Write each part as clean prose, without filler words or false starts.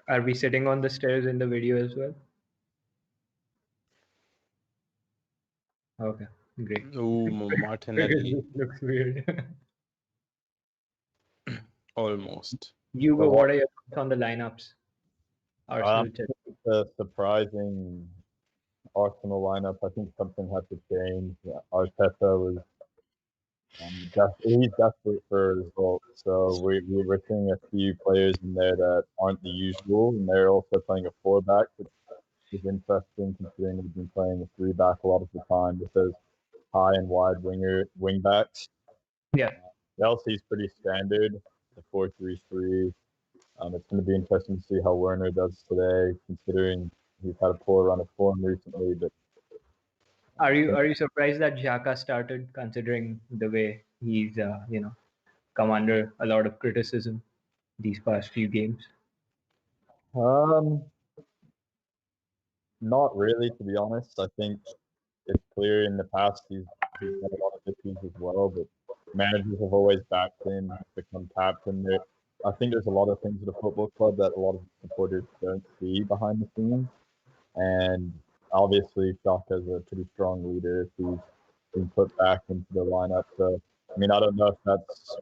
Are we sitting on the stairs in the video as well? Okay, great. Ooh, Because Martinelli, this looks weird. almost. Hugo, So what are your thoughts on the lineups? Arsenal, Chelsea. the surprising Arsenal lineup, I think something had to change. Arteta was he's desperate for results, so we're seeing a few players in there that aren't the usual, and they're also playing a four back, which is interesting considering we've been playing a three back a lot of the time with those high and wide wing backs. Yeah. Chelsea's pretty standard, the 4-3-3. It's going to be interesting to see how Werner does today, considering he's had a poor run of form recently. But Are you surprised that Xhaka started, considering the way he's come under a lot of criticism these past few games? um, not really, to be honest. I think it's clear in the past he's had a lot of issues as well, but managers have always backed him. He's become captain. I think there's a lot of things at a football club that a lot of supporters don't see behind the scenes. And obviously, Shaka is a pretty strong leader if he's been put back into the lineup. So, I mean, I don't know if that's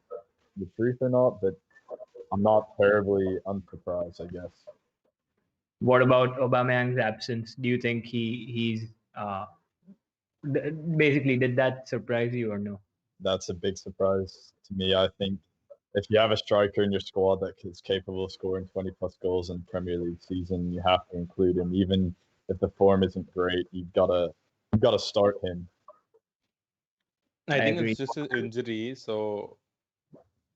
the truth or not, but I'm not terribly unsurprised, I guess. What about Aubameyang's absence? Do you think he's basically, did that surprise you or no? That's a big surprise to me. I think if you have a striker in your squad that is capable of scoring 20 plus goals in Premier League season, you have to include him. Even if the form isn't great, you've got to start him. I think agree. it's just an injury. So,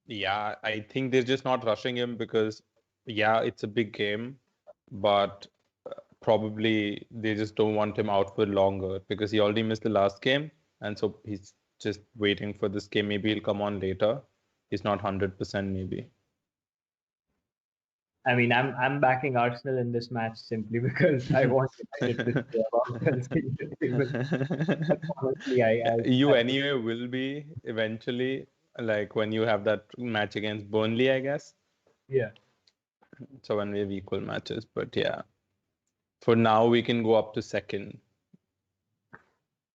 yeah, I think they're just not rushing him because, yeah, it's a big game, but probably they just don't want him out for longer because he already missed the last game. And so he's just waiting for this game. Maybe he'll come on later. He's not 100% maybe. I mean, I'm backing Arsenal in this match simply because I want United to stay above Chelsea. Honestly, You anyway will be eventually, like when you have that match against Burnley, I guess. Yeah. So when we have equal matches, but yeah, for now we can go up to second.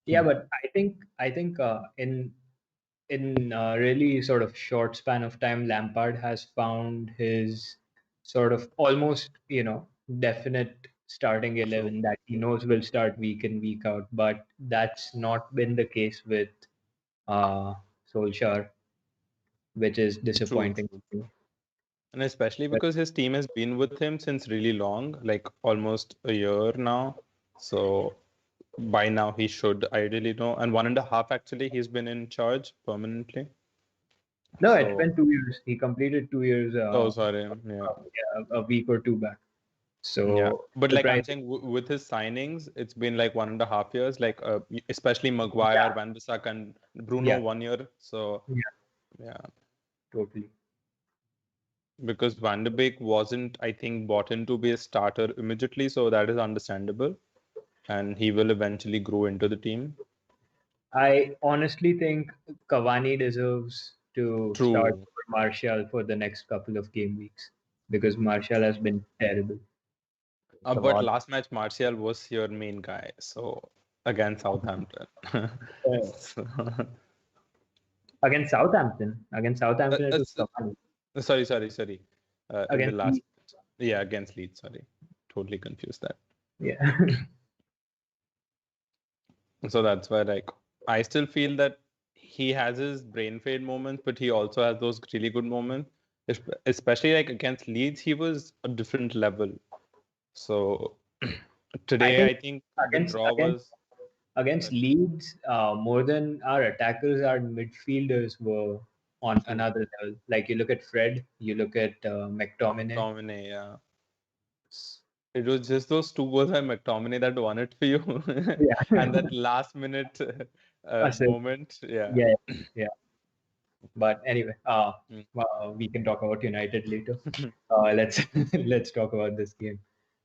Yeah, but I think in really sort of short span of time, Lampard has found his sort of almost definite starting 11 that he knows will start week in week out. But that's not been the case with Solskjaer, which is disappointing. True. And especially because his team has been with him since really long, like almost a year now. So by now he should ideally know. And 1.5 actually, he's been in charge permanently. No, So- it's been 2 years. He completed 2 years. Oh, sorry. Yeah. A week or two back. So Yeah, but like I'm surprising. saying, with his signings, it's been like 1.5 years. Like especially Maguire, Van Bissaka, and Bruno Yeah. 1 year. So yeah, Totally. because Van de Beek wasn't, I think, bought in to be a starter immediately, so that is understandable, and he will eventually grow into the team. I honestly think Cavani deserves to True. start for Martial for the next couple of game weeks because Martial has been terrible. But last match, Martial was your main guy, so against Southampton. So- Against Southampton. It was Cavani. Sorry. In the Against last, Leeds. yeah, against Leeds. Sorry, totally confused that. Yeah. So that's why, like, I still feel that he has his brain fade moments, but he also has those really good moments. Especially like against Leeds, he was a different level. So today, I think the draw was against Leeds, more than our attackers, our midfielders were on another level. Like you look at Fred, you look at McTominay. McTominay, yeah. It was just those 2 goals by McTominay that won it for you. And that last minute moment. Yeah. Yeah. But anyway, we can talk about United later. Let's talk about this game.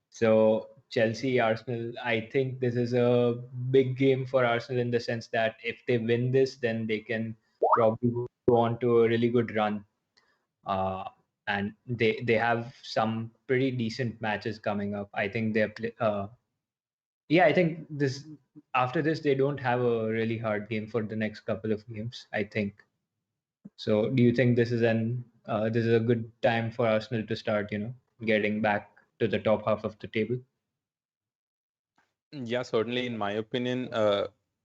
So Chelsea, Arsenal. I think this is a big game for Arsenal in the sense that if they win this, then they can probably go on to a really good run. and they have some pretty decent matches coming up. I think yeah, I think this after this they don't have a really hard game for the next couple of games, I think. So do you think this is a good time for Arsenal to start, getting back to the top half of the table? Yeah, certainly, in my opinion,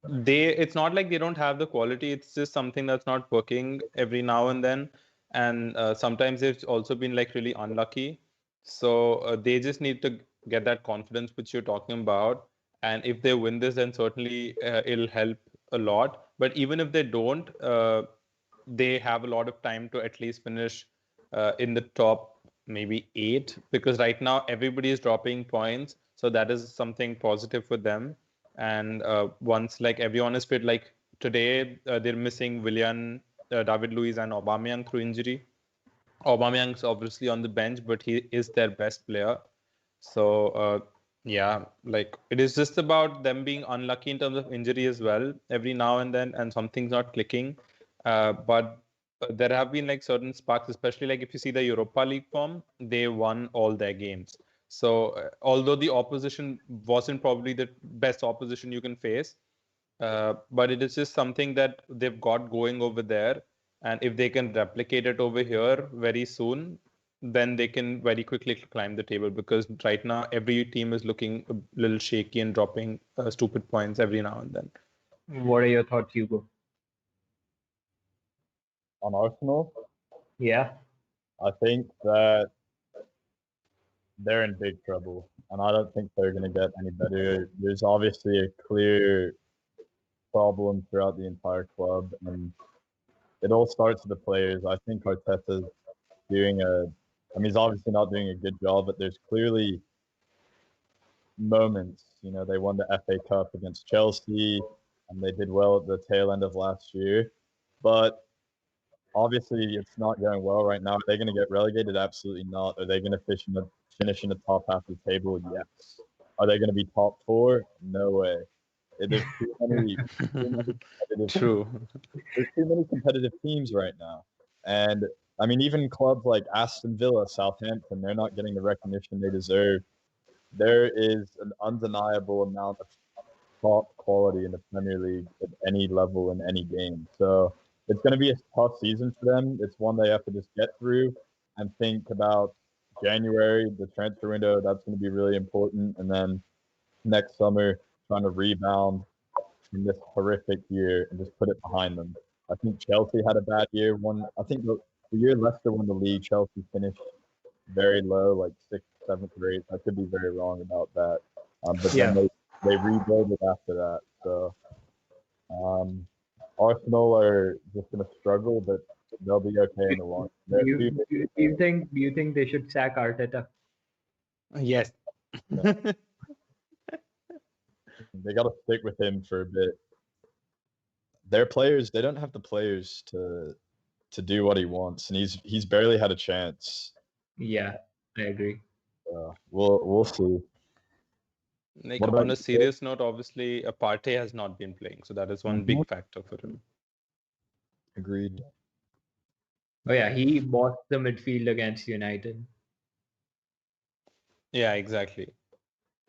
it's not like they don't have the quality. It's just something that's not working every now and then, and sometimes they've also been like really unlucky. So they just need to get that confidence which you're talking about. And if they win this, then certainly it'll help a lot. But even if they don't, they have a lot of time to at least finish in the top maybe 8, because right now everybody is dropping points, so that is something positive for them. And once like everyone is fit, like today they're missing Willian, David Luiz and Aubameyang through injury. Aubameyang's obviously on the bench, but he is their best player. So yeah, like it is just about them being unlucky in terms of injury as well every now and then, and something's not clicking. But there have been like certain sparks, especially like if you see the Europa League form, they won all their games. So although the opposition wasn't probably the best opposition you can face, but it is just something that they've got going over there. And if they can replicate it over here very soon, then they can very quickly climb the table, because right now every team is looking a little shaky and dropping stupid points every now and then. What are your thoughts, Hugo? On Arsenal, Yeah. I think that they're in big trouble, and I don't think they're going to get any better. There's obviously a clear problem throughout the entire club, and it all starts with the players. I think Arteta's doing I mean, he's obviously not doing a good job, but there's clearly moments. They won the FA Cup against Chelsea, and they did well at the tail end of last year. But obviously, it's not going well right now. Are they going to get relegated? Absolutely not. Are they going to finish in the top half of the table? Yes. Are they going to be top 4? No way. There's too many, True. there's too many competitive teams right now. And I mean, even clubs like Aston Villa, Southampton, they're not getting the recognition they deserve. There is an undeniable amount of top quality in the Premier League at any level in any game. So it's going to be a tough season for them. It's one they have to just get through and think about January, the transfer window. That's going to be really important. And then next summer, trying to rebound from this horrific year and just put it behind them. I think Chelsea had a bad year. I think the year Leicester won the league, Chelsea finished very low, like 6th, 7th, or 8th. I could be very wrong about that. But then Yeah. they rebuild it after that. So Arsenal are just going to struggle, but they'll be okay in the long. Do you think they should sack Arteta? Yes. They got to stick with him for a bit. Their players, they don't have the players to do what he wants, and he's barely had a chance. Yeah, I agree. We'll see. Like on a serious note, obviously, Partey has not been playing, so that is one big factor for him. Agreed. Oh yeah, he bossed the midfield against United. Yeah, exactly.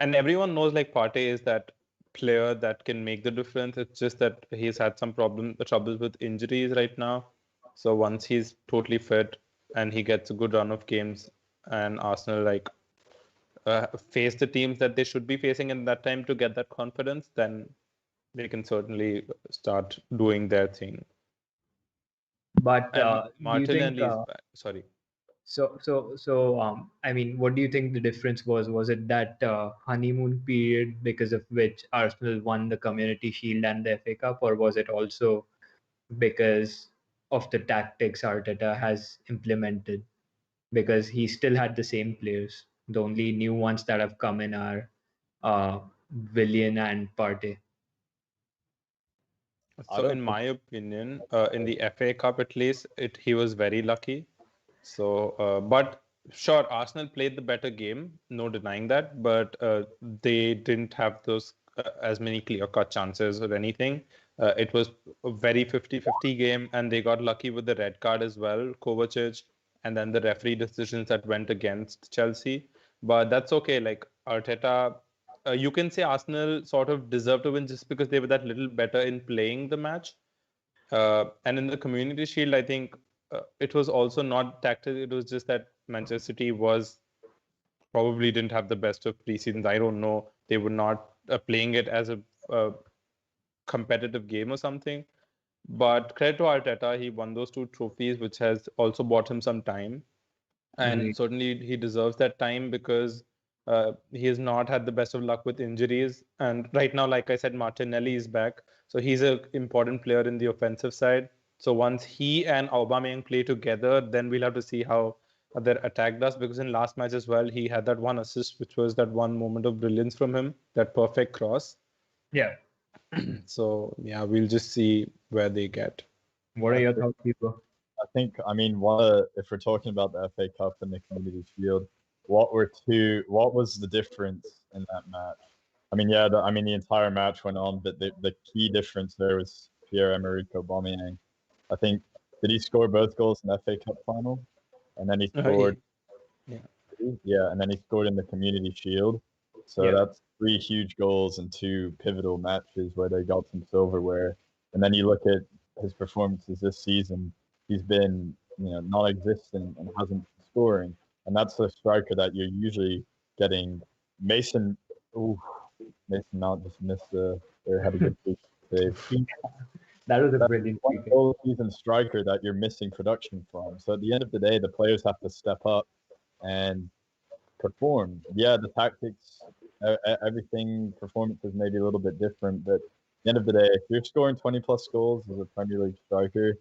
And everyone knows like Partey is that player that can make the difference. It's just that he's had some troubles with injuries right now. So once he's totally fit and he gets a good run of games, and Arsenal like face the teams that they should be facing in that time to get that confidence, then they can certainly start doing their thing. But Martinelli's back. Sorry. So, I mean, what do you think the difference was? Was it that honeymoon period because of which Arsenal won the Community Shield and the FA Cup, or was it also because of the tactics Arteta has implemented? Because he still had the same players. The only new ones that have come in are Willian and Partey. So, in my opinion, in the FA Cup at least, he was very lucky. So, but sure, Arsenal played the better game, no denying that. But they didn't have those as many clear-cut chances or anything. It was a very 50-50 game, and they got lucky with the red card as well, Kovacic. and then the referee decisions that went against Chelsea. But that's okay. Like Arteta, you can say Arsenal sort of deserved to win just because they were that little better in playing the match. And in the Community Shield, I think it was also not tactical. It was just that Manchester City was probably didn't have the best of preseasons. I don't know. They were not playing it as a competitive game or something. But credit to Arteta, he won those 2 trophies, which has also bought him some time. And Agreed. certainly he deserves that time because he has not had the best of luck with injuries. And right now, like I said, Martinelli is back. So he's an important player in the offensive side. So once he and Aubameyang play together, then we'll have to see how their attack does. Because in last match as well, he had that one assist, which was that one moment of brilliance from him, that perfect cross. Yeah. So yeah, we'll just see where they get. What are your thoughts, Deepa? I think, I mean, if we're talking about the FA Cup and the Community Shield, what was the difference in that match? I mean, yeah, the entire match went on, but the key difference there was Pierre-Emerick Aubameyang. I think, did he score both goals in the FA Cup final? And then he scored, and then he scored in the Community Shield. So that's 3 huge goals in 2 pivotal matches where they got some silverware. And then you look at his performances this season, he's been non-existent and hasn't been scoring. And that's the striker that you're usually getting. Mason Mount just missed had a good save. That was a brilliant one goal season striker that you're missing production from. So at the end of the day, the players have to step up and perform. Yeah, the tactics, everything, performances may be a little bit different, but at the end of the day, if you're scoring 20 plus goals as a Premier League striker,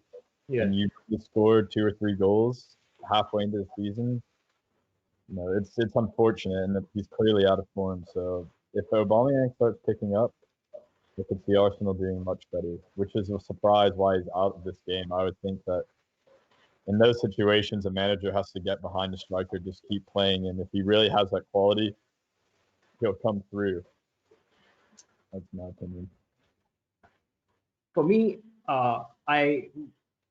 and you scored 2 or 3 goals halfway into the season, it's unfortunate, and he's clearly out of form. So if Aubameyang starts picking up, we could see Arsenal doing much better, which is a surprise why he's out of this game. I would think that in those situations, a manager has to get behind the striker, just keep playing him. If he really has that quality, he'll come through. That's my opinion. For me, I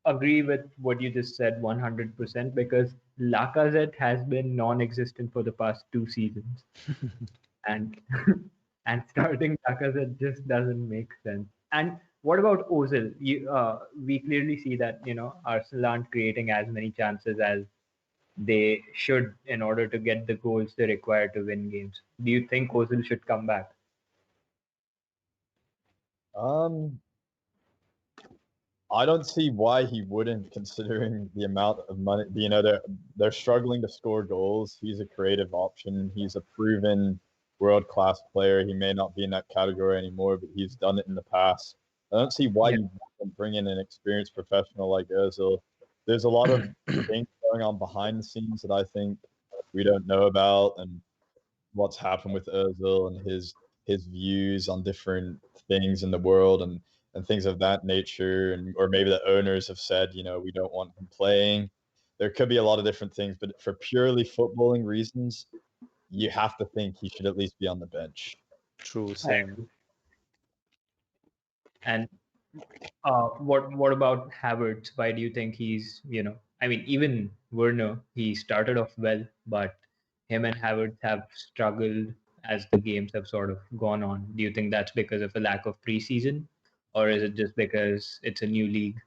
agree with what you just said 100% because Lacazette has been non-existent for the past 2 seasons, and and starting Lacazette just doesn't make sense. And what about Ozil? We clearly see that Arsenal aren't creating as many chances as they should in order to get the goals they require to win games. Do you think Ozil should come back? I don't see why he wouldn't, considering the amount of money. They're struggling to score goals. He's a creative option. He's a proven world-class player. He may not be in that category anymore, but he's done it in the past. I don't see why you wouldn't bring in an experienced professional like Ozil. There's a lot of things going on behind the scenes that I think we don't know about, and what's happened with Ozil and his views on different things in the world and things of that nature, or maybe the owners have said, we don't want him playing. There could be a lot of different things, but for purely footballing reasons, you have to think he should at least be on the bench. True, same. And what about Havertz? Why do you think he's, I mean, even Werner, he started off well, but him and Havertz have struggled as the games have sort of gone on. Do you think that's because of a lack of preseason, or is it just because it's a new league?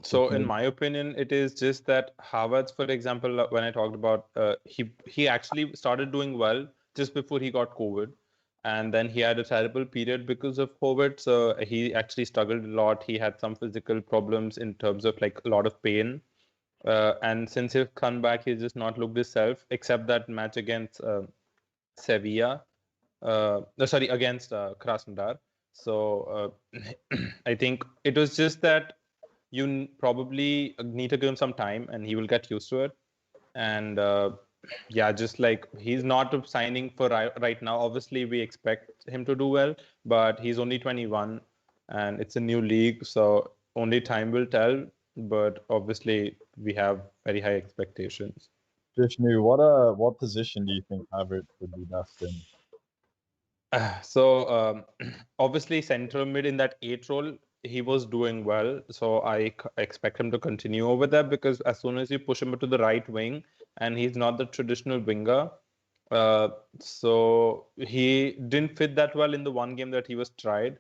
So in my opinion, it is just that Havertz, for example, when I talked about, he actually started doing well just before he got COVID. And then he had a terrible period because of COVID. So he actually struggled a lot. He had some physical problems in terms of like a lot of pain. And since he's come back, he's just not looked himself, except that match against Sevilla. Against Krasnodar. So I think it was just that you probably need to give him some time and he will get used to it. And just like he's not signing for right now. Obviously, we expect him to do well, but he's only 21 and it's a new league. So only time will tell. But obviously, we have very high expectations. Vishnu, what position do you think Havertz would be best in? So obviously central mid in that 8 role, he was doing well, so I expect him to continue over there, because as soon as you push him to the right wing, and he's not the traditional winger, uh, so he didn't fit that well in the one game that he was tried.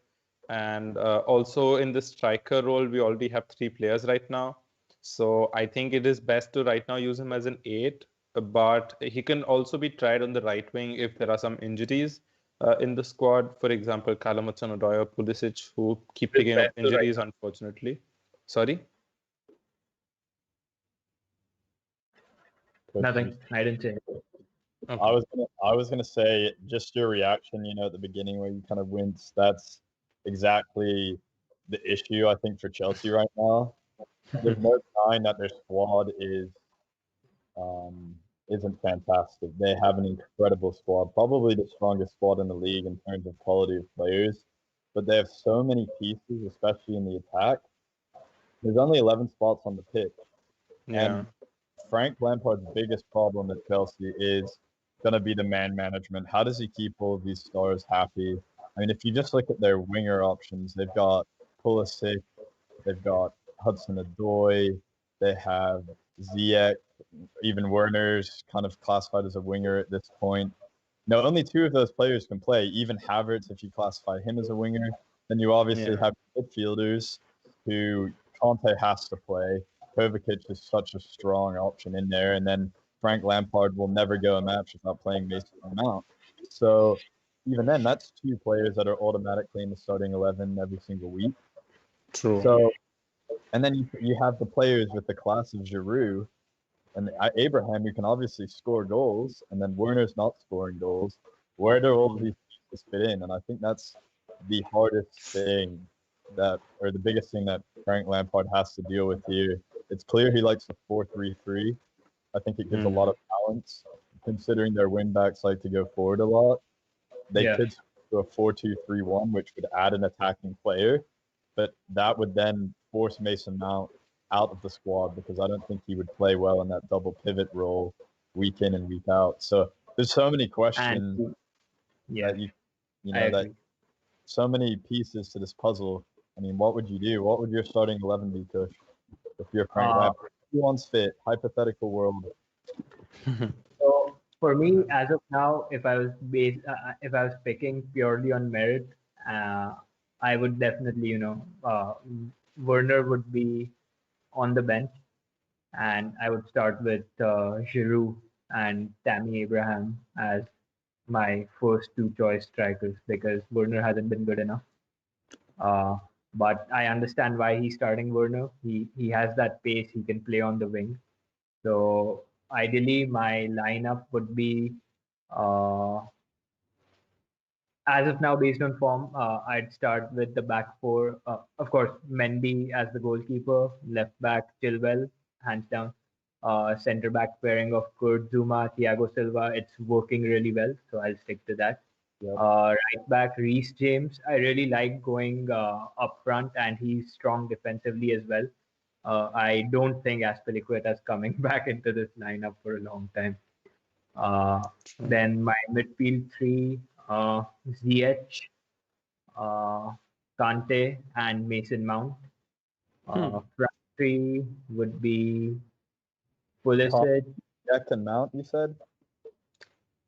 And also in the striker role, we already have 3 players right now. So I think it is best to right now use him as an 8, but he can also be tried on the right wing if there are some injuries in the squad. For example, Callum Hudson-Odoi or Pulisic, who keep It's picking up best to injuries, unfortunately. Sorry? nothing. I didn't say. Okay. I was gonna say just your reaction, at the beginning where you kind of winced. That's exactly the issue I think for Chelsea right now. There's no sign that their squad um, isn't fantastic. They have an incredible squad, probably the strongest squad in the league in terms of quality of players. But they have so many pieces, especially in the attack. There's only 11 spots on the pitch, Yeah. and Frank Lampard's biggest problem at Chelsea is going to be the man management. How does he keep all of these stars happy? I mean, if you just look at their winger options, they've got Pulisic, they've got Hudson-Odoi, they have Ziyech, even Werner's kind of classified as a winger at this point. No, only 2 of those players can play. Even Havertz, if you classify him as a winger, then you obviously Yeah. have midfielders who Conte has to play. Kovacic is such a strong option in there, and then Frank Lampard will never go a match without playing Mason Mount. So even then, that's 2 players that are automatically in the starting 11 every single week. True. So, and then you have the players with the class of Giroud and Abraham, who can obviously score goals, and then Werner's not scoring goals. Where do all of these pieces fit in? And I think that's the hardest thing or the biggest thing that Frank Lampard has to deal with here. It's clear he likes the 4-3-3. I think it gives a lot of balance, considering their wing backs like to go forward a lot. They Yeah. could do a 4-2-3-1, which would add an attacking player, but that would then force Mason Mount out of the squad because I don't think he would play well in that double pivot role week in and week out. So there's so many questions And yeah, that I that agree. so many pieces to this puzzle. I mean, what would you do? What would your starting 11 be, Kush, if you're Frank Uh, Lampard? Everyone's fit, hypothetical world. so for me, as of now, if I was picking purely on merit, uh, I would definitely, Werner would be on the bench, and I would start with Giroud and Tammy Abraham as my first 2 choice strikers because Werner hasn't been good enough. Uh, but I understand why he's starting Werner. He has that pace. He can play on the wing. So ideally, my lineup would be uh, as of now, based on form, I'd start with the back 4. Of course, Mendy as the goalkeeper, left back Chilwell, hands down. Center back pairing of Kurt Zuma, Thiago Silva. It's working really well, so I'll stick to that. Yep. Right back Reece James. I really like going up front, and he's strong defensively as well. I don't think Aspilicueta is coming back into this lineup for a long time. Then my midfield 3, Ziyech, uh, Kante, and Mason Mount. Front 3 would be Pulisic, Jack and Mount, you said?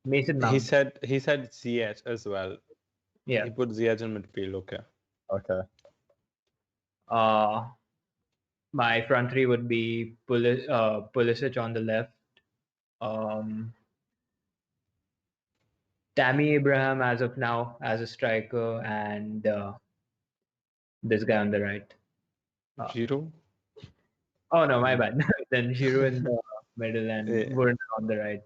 Mason He Mount. said Ziyech as well. Yeah. He put Ziyech in midfield. Okay. Okay. Uh, my front 3 would be Pulisic on the left, um, Tammy Abraham as of now as a striker, and this guy on the right. Giroud? Oh no, my bad. Then Giroud in the middle and Yeah. Werner on the right.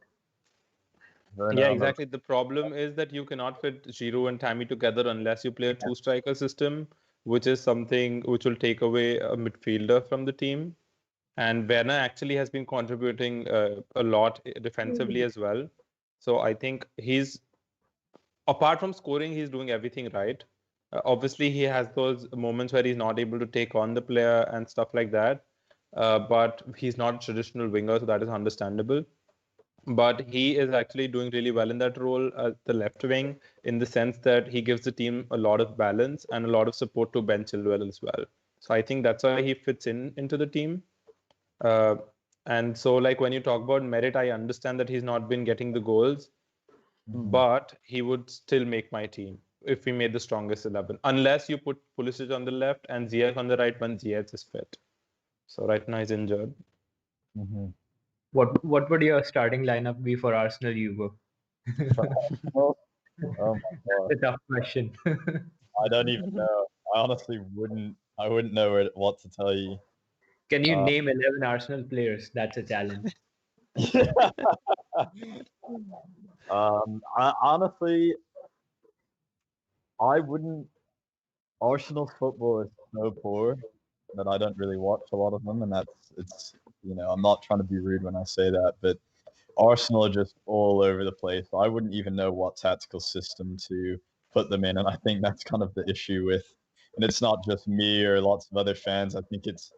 Werner Yeah, on the exactly. The problem is that you cannot fit Giroud and Tammy together unless you play a two-striker system, which is something which will take away a midfielder from the team. And Werner actually has been contributing a lot defensively as well. So I think apart from scoring, he's doing everything right. Obviously, he has those moments where he's not able to take on the player and stuff like that. But he's not a traditional winger, so that is understandable. but he is actually doing really well in that role at the left wing, in the sense that he gives the team a lot of balance and a lot of support to Ben Chilwell as well. So I think that's why he fits into the team. Uh, and so, like, when you talk about merit, I understand that he's not been getting the goals, but he would still make my team if we made the strongest 11, unless you put Pulisic on the left and Ziyech on the right when Ziyech is fit. So right now he's injured. Mm-hmm. What would your starting lineup be for Arsenal, Hugo? Oh, oh my God. That's a tough question. I don't even know. I honestly wouldn't. I wouldn't know what to tell you. Can you Uh, name 11 Arsenal players? That's a challenge. honestly, I wouldn't. Arsenal football is so poor that I don't really watch a lot of them, and it's. I'm not trying to be rude when I say that, but Arsenal are just all over the place. I wouldn't even know what tactical system to put them in, and I think that's kind of the issue with. And it's not just me or lots of other fans. I think it's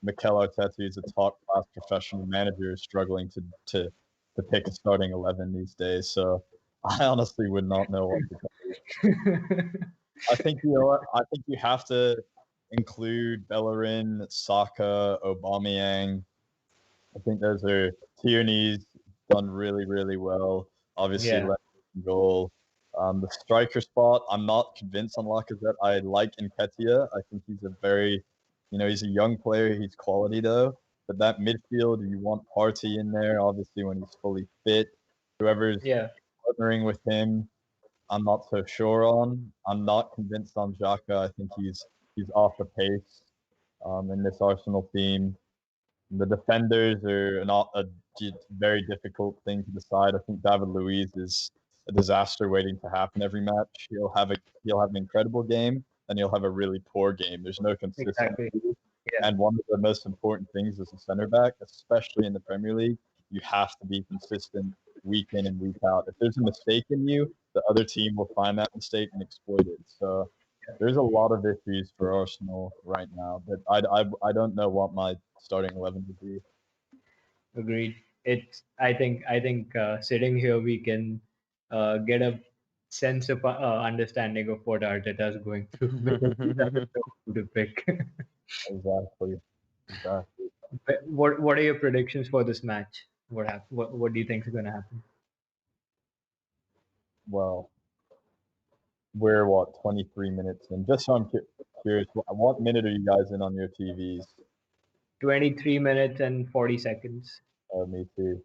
Mikel Arteta, who's a top class professional manager, struggling to pick a starting 11 these days. So I honestly would not know what to tell. I think I think you have to include Bellerin, Saka, Aubameyang. I think those are Tierney's done really, really well. Obviously, Yeah, Lennon goal. The striker spot, I'm not convinced on Lacazette. I like Nketiah. I think he's a very, he's a young player. He's quality though. But that midfield, you want Partey in there. Obviously, when he's fully fit, whoever's yeah. partnering with him, I'm not so sure on. I'm not convinced on Xhaka. I think he's off the pace in this Arsenal team. The defenders are not a very difficult thing to decide. I think David Luiz is a disaster waiting to happen every match. He'll have an incredible game and he'll have a really poor game. There's no consistency. Exactly. Yeah, And one of the most important things as a center back, especially in the Premier League, you have to be consistent week in and week out. If there's a mistake in you, the other team will find that mistake and exploit it. So there's a lot of issues for Arsenal right now, but I don't know what my starting 11 would be. agreed. It's. I think sitting here we can get a sense of understanding of what Arteta is going through because he doesn't know who to pick. Exactly. Exactly. But what are your predictions for this match? What do you think is going to happen? Well, we're what 23 minutes in. Just so I'm curious, what minute are you guys in on your TVs? 23 minutes and 40 seconds. Me too.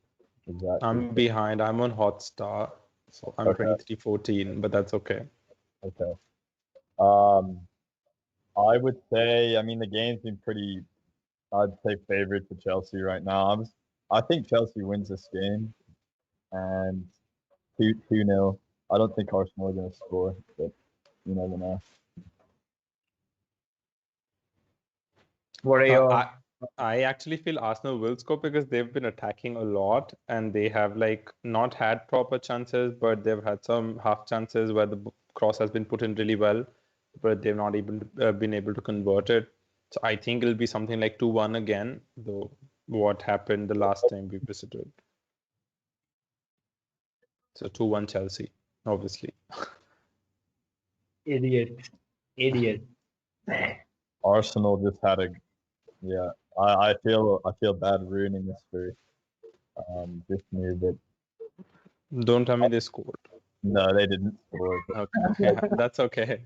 Exactly. I'm behind. I'm on Hotstar, so I'm Okay. 23-14, but that's okay. Okay. I would say, I mean, the game's been pretty, I'd say favorite to Chelsea right now. I think Chelsea wins this game and 2-0. I don't think Arsenal are going to score, but you never know. What are your I actually feel Arsenal will score because they've been attacking a lot and they have like not had proper chances, but they've had some half chances where the cross has been put in really well, but they've not been able to convert it. So I think it'll be something like 2-1 again, though what happened the last time we visited. So 2-1 Chelsea, obviously. idiot? Arsenal just had yeah. I feel bad ruining this for this new, but Don't tell me they scored. no, they didn't score. Okay, that's okay.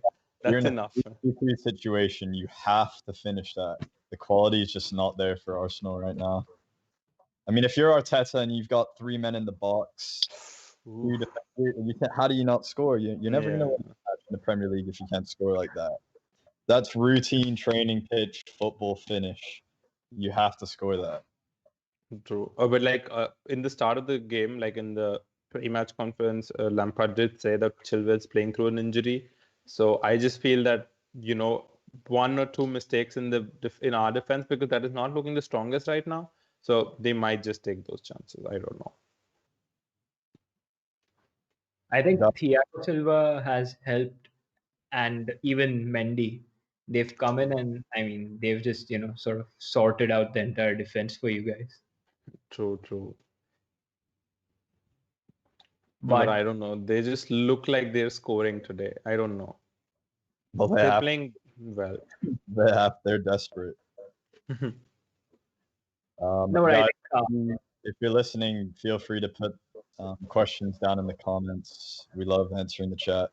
You're That's in enough. a 3-3 situation. You have to finish that. The quality is just not there for Arsenal right now. I mean, if you're Arteta and you've got 3 men in the box, how do you not score? You're never going to win a match in the Premier League if you can't score like that. That's routine training pitch football finish. You have to score that. True. But like in the start of the game, like in the pre-match conference, Lampard did say that Chilwell's playing through an injury. So I just feel that, one or two mistakes in our defense, because that is not looking the strongest right now. So they might just take those chances. I don't know. I think Thiago Silva has helped, and even Mendy. They've come in and I mean they've just sort of sorted out the entire defense for you guys. True, true. But But I don't know. They just look like they're scoring today. I don't know. Well, They're playing well. they're desperate. no, but I Guys, think if you're listening, feel free to put questions down in the comments. We love answering the chat.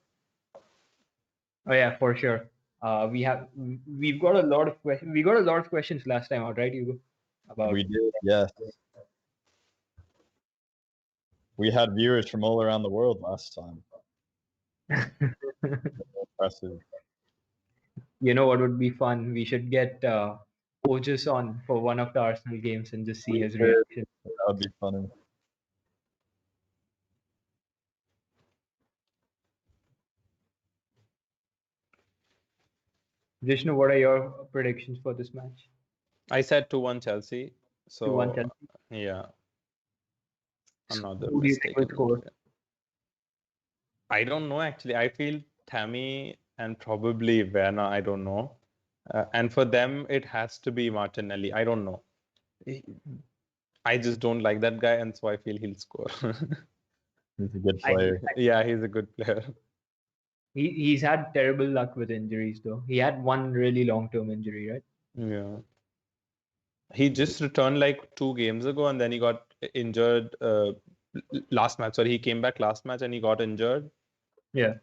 oh yeah, for sure. We've got a lot of questions. We got a lot of questions last time out, right, Hugo? About We did, yes. We had viewers from all around the world last time. Impressive. you know what would be fun? We should get Ojas on for one of the Arsenal games and just see his reaction. That would be funny. Vishnu, what are your predictions for this match? I said 2-1 Chelsea. 2-1 So Chelsea. yeah, I'm not that Who do you think will mistaken. score? I don't know actually. I feel Tammy and probably Werner. I don't know. And for them, it has to be Martinelli. I don't know. I just don't like that guy, and so I feel he'll score. He's a good I- player. Yeah, he's a good player. He's had terrible luck with injuries, though. He had one really long-term injury, right? Yeah. He just returned like 2 games ago, and then he got injured last match. Sorry, he came back last match and he got injured. Yeah.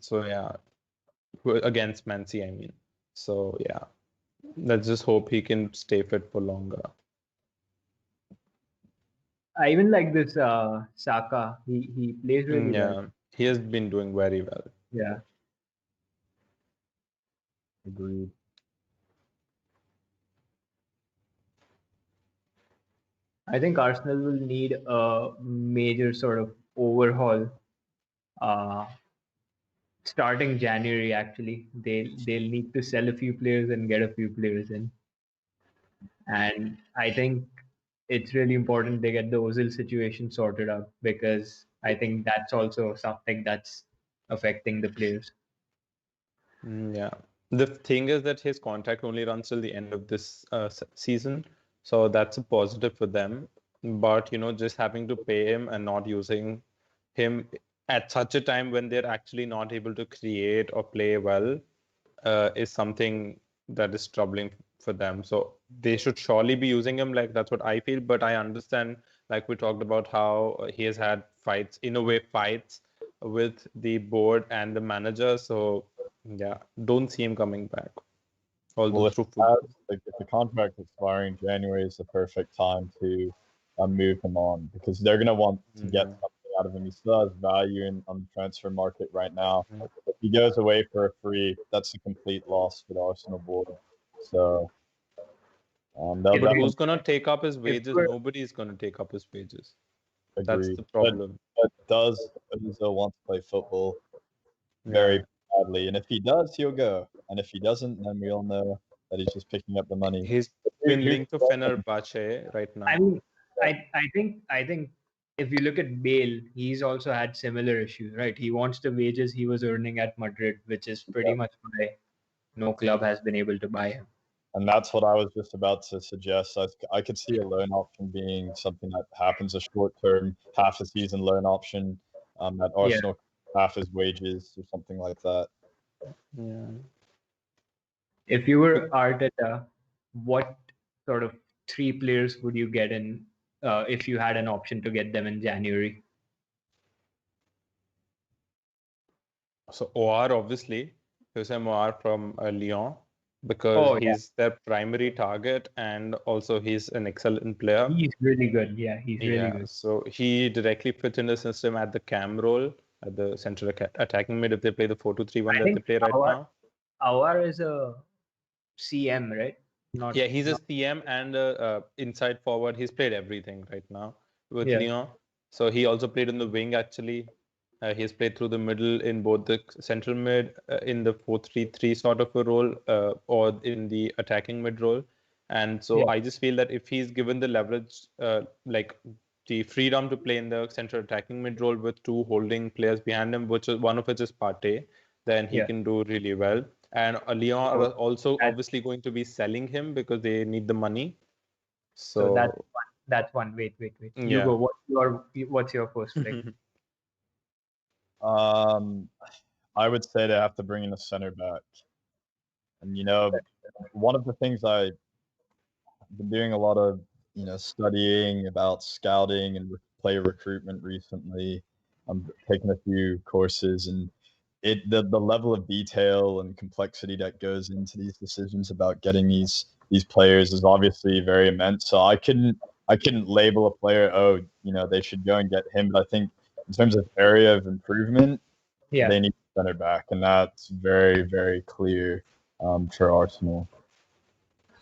So yeah, against Mancy, I mean. So yeah, let's just hope he can stay fit for longer. I even like this Saka. He plays really Yeah, well. he has been doing very well. Yeah. Agreed. I think Arsenal will need a major sort of overhaul uh, starting January. Actually, they'll need to sell a few players and get a few players in, and I think it's really important they get the Ozil situation sorted out because I think that's also something that's affecting the players. Yeah. The thing is that his contract only runs till the end of this season, so that's a positive for them. But just having to pay him and not using him at such a time when they're actually not able to create or play well is something that is troubling for them. So they should surely be using him. Like that's what I feel. But I understand, like we talked about, how he has had fights, in a way, fights with the board and the manager. So yeah, don't see him coming back. Although Well, if, through football. if the contract expiring January is the perfect time to move him on because they're going to want to get something out of him. He still has value on the transfer market right now. If he goes away for a free, that's a complete loss for the Arsenal board. So But who's gonna take up his wages? Nobody's gonna take up his wages. That's the problem. But does Ozil want to play football very badly? And if he does, he'll go. And if he doesn't, then we all know that he's just picking up the money. He's been linked to Fenerbahce right now. I mean, I think if you look at Bale, he's also had similar issues, right? He wants the wages he was earning at Madrid, which is pretty much why no club has been able to buy him. And that's what I was just about to suggest. I could see a loan option being something that happens, a short-term, half a season loan option at Arsenal, half his wages or something like that. Yeah. If you were Arteta, what sort of 3 players would you get in if you had an option to get them in January? So OR, obviously, Hussein OR from Lyon, because he's their primary target and also he's an excellent player. He's really good. Yeah, he's really good. So he directly fits in the system at the cam role, at the central attacking mid if they play the 4-2-3-1 that they play right now. Aouar is a CM, right? He's a CM and inside forward. He's played everything right now with Lyon. So he also played in the wing actually. He's played through the middle in both the central mid, in the 4-3-3 sort of a role, or in the attacking mid role. And so I just feel that if he's given the leverage, like the freedom to play in the central attacking mid role with 2 holding players behind him, one of which is Partey, then he can do really well. And Lyon are also obviously going to be selling him because they need the money. So that's That's one. Wait. You Yeah. go. What's your first pick? I would say they have to bring in a center back. And one of the things I've been doing a lot of, studying about scouting and player recruitment recently. I'm taking a few courses, and the level of detail and complexity that goes into these decisions about getting these players is obviously very immense. So I couldn't label a player, oh, they should go and get him. But I think in terms of area of improvement, Yeah. they need a center back, and that's very, very clear for Arsenal.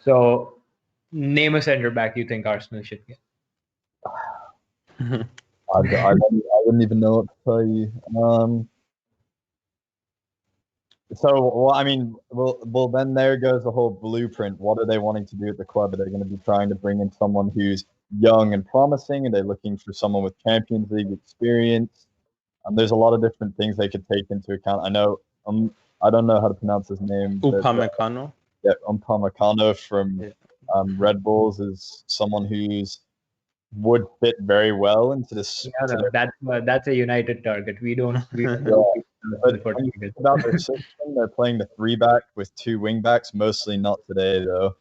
So, name a center back you think Arsenal should get. I wouldn't even know what to tell you. Well, then there goes the whole blueprint. What are they wanting to do at the club? Are they going to be trying to bring in someone who's young and promising? Are they looking for someone with Champions League experience? There's a lot of different things they could take into account. I know, I don't know how to pronounce his name. Upamecano. Yeah, Upamecano from Red Bulls is someone who's would fit very well into this. Yeah, that's a United target. We don't. But when you think about their system, they're playing the 3-back with 2 wing-backs, mostly not today though.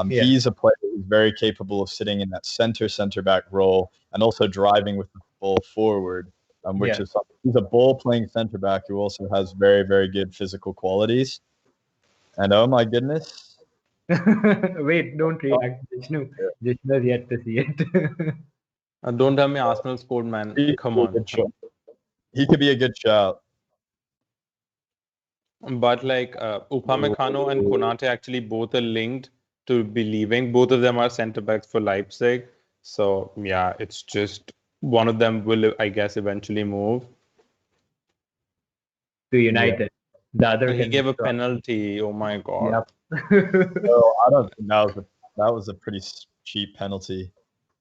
He's a player who's very capable of sitting in that center-back role and also driving with the ball forward, which is something. He's a ball-playing center-back who also has very, very good physical qualities. And oh my goodness. Wait, don't react. Jishnu has yet to see it. Don't tell me Arsenal scored, man. Come on. He could be a good shout. But like Upamecano and Konate actually both are linked to be leaving. Both of them are center backs for Leipzig. So yeah, it's just one of them will, I guess, eventually move to United. Yeah. The other he gave a penalty. Oh my god. Yep. So I don't think that was a pretty cheap penalty,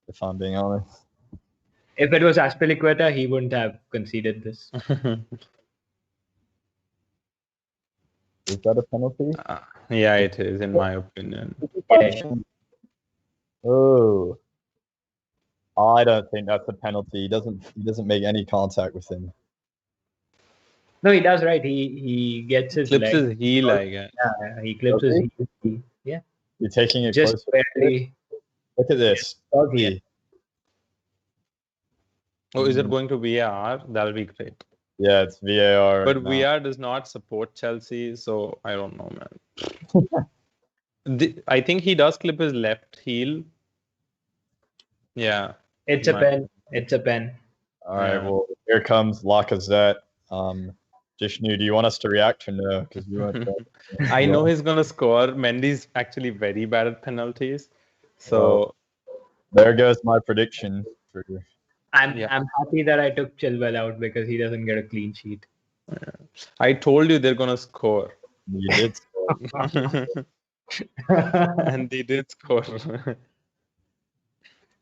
if I'm being honest. If it was Aspilicueta, he wouldn't have conceded this. Is that a penalty? Yeah, it is, in my opinion. Oh, I don't think that's a penalty. He doesn't make any contact with him. No, he does, right. He gets his clips leg. His heel, I guess. Yeah, he clips his heel. Yeah. You're taking it just closer. barely. Look at this. Fuzzy. Yeah. Oh, is it going to VAR? That'll be great. Yeah, it's VAR. But VAR does not support Chelsea, so I don't know, man. I think he does clip his left heel. Yeah. It's a pen. It's a pen. All right. Well, here comes Lacazette. Jishnu, do you want us to react or no? Because I know he's gonna score. Mendy's actually very bad at penalties. So there goes my prediction. I'm happy that I took Chilwell out because he doesn't get a clean sheet. I told you they're gonna score. You did score. And they did score.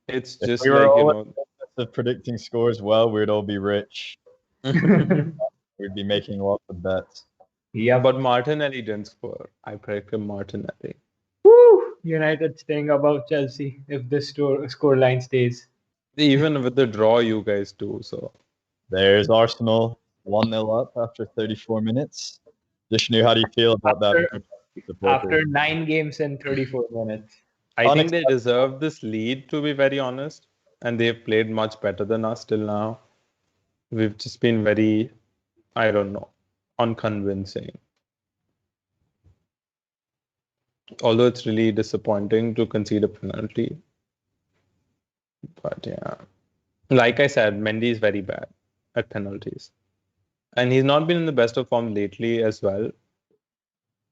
It's just like predicting scores well, we'd all be rich. We'd be making lots of bets. Yeah, but Martinelli didn't score. I predicted Martinelli. Woo! United staying above Chelsea if this scoreline stays. Even with the draw, you guys do so. There's Arsenal 1-0 up after 34 minutes. Jishnu, how do you feel about that? After 9 games and 34 minutes. I think they deserve this lead, to be very honest. And they've played much better than us till now. We've just been very, I don't know, unconvincing. Although it's really disappointing to concede a penalty. But yeah, like I said, Mendy is very bad at penalties. And he's not been in the best of form lately as well.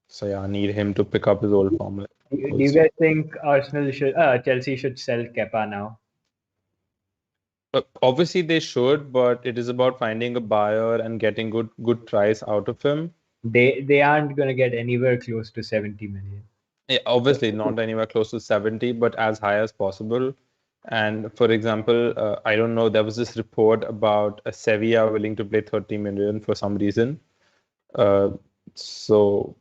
So yeah, I need him to pick up his old form. Do you guys think Chelsea should sell Kepa now? Obviously they should, but it is about finding a buyer and getting good price out of him. They aren't going to get anywhere close to 70 million. Yeah, obviously not anywhere close to 70, but as high as possible. And for example, I don't know, there was this report about a Sevilla willing to pay 30 million for some reason. So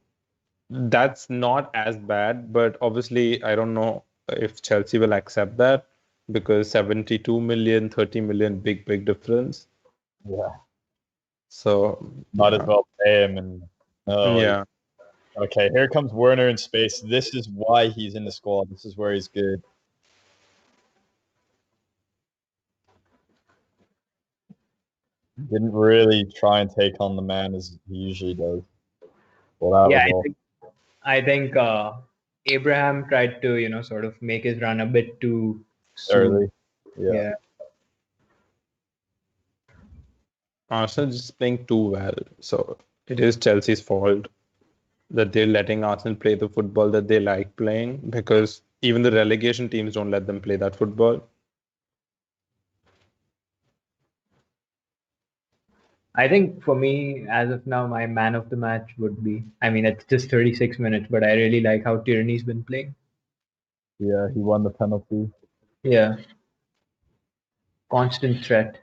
that's not as bad, but obviously I don't know if Chelsea will accept that. because 72 million, 30 million, big difference. Yeah, So might as yeah. well pay him. And oh, Yeah. okay, here comes Werner in space. This is why he's in the squad. This is where he's good. Didn't really try and take on the man as he usually does. Well, that Yeah, was all I think Abraham tried to, sort of make his run a bit too soon. early. Yeah. Yeah. Arsenal just playing too well. So it is Chelsea's fault that they're letting Arsenal play the football that they like playing, because even the relegation teams don't let them play that football. I think for me, as of now, my man of the match would be, I mean, it's just 36 minutes, but I really like how Tierney's been playing. Yeah, he won the penalty. Yeah. Constant threat.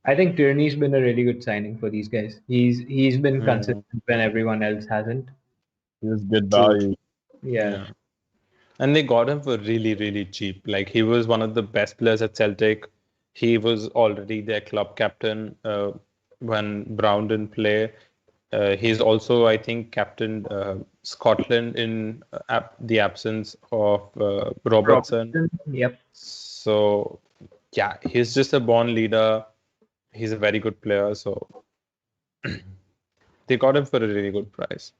I think Tierney's been a really good signing for these guys. He's been consistent when everyone else hasn't. He was good True. value. Yeah. Yeah. And they got him for really cheap. Like, he was one of the best players at Celtic. He was already their club captain when Brown didn't play. He's also, I think, captained Scotland in the absence of Robertson. Robertson. Yep. So, yeah, he's just a born leader. He's a very good player. So, they got him for a really good price.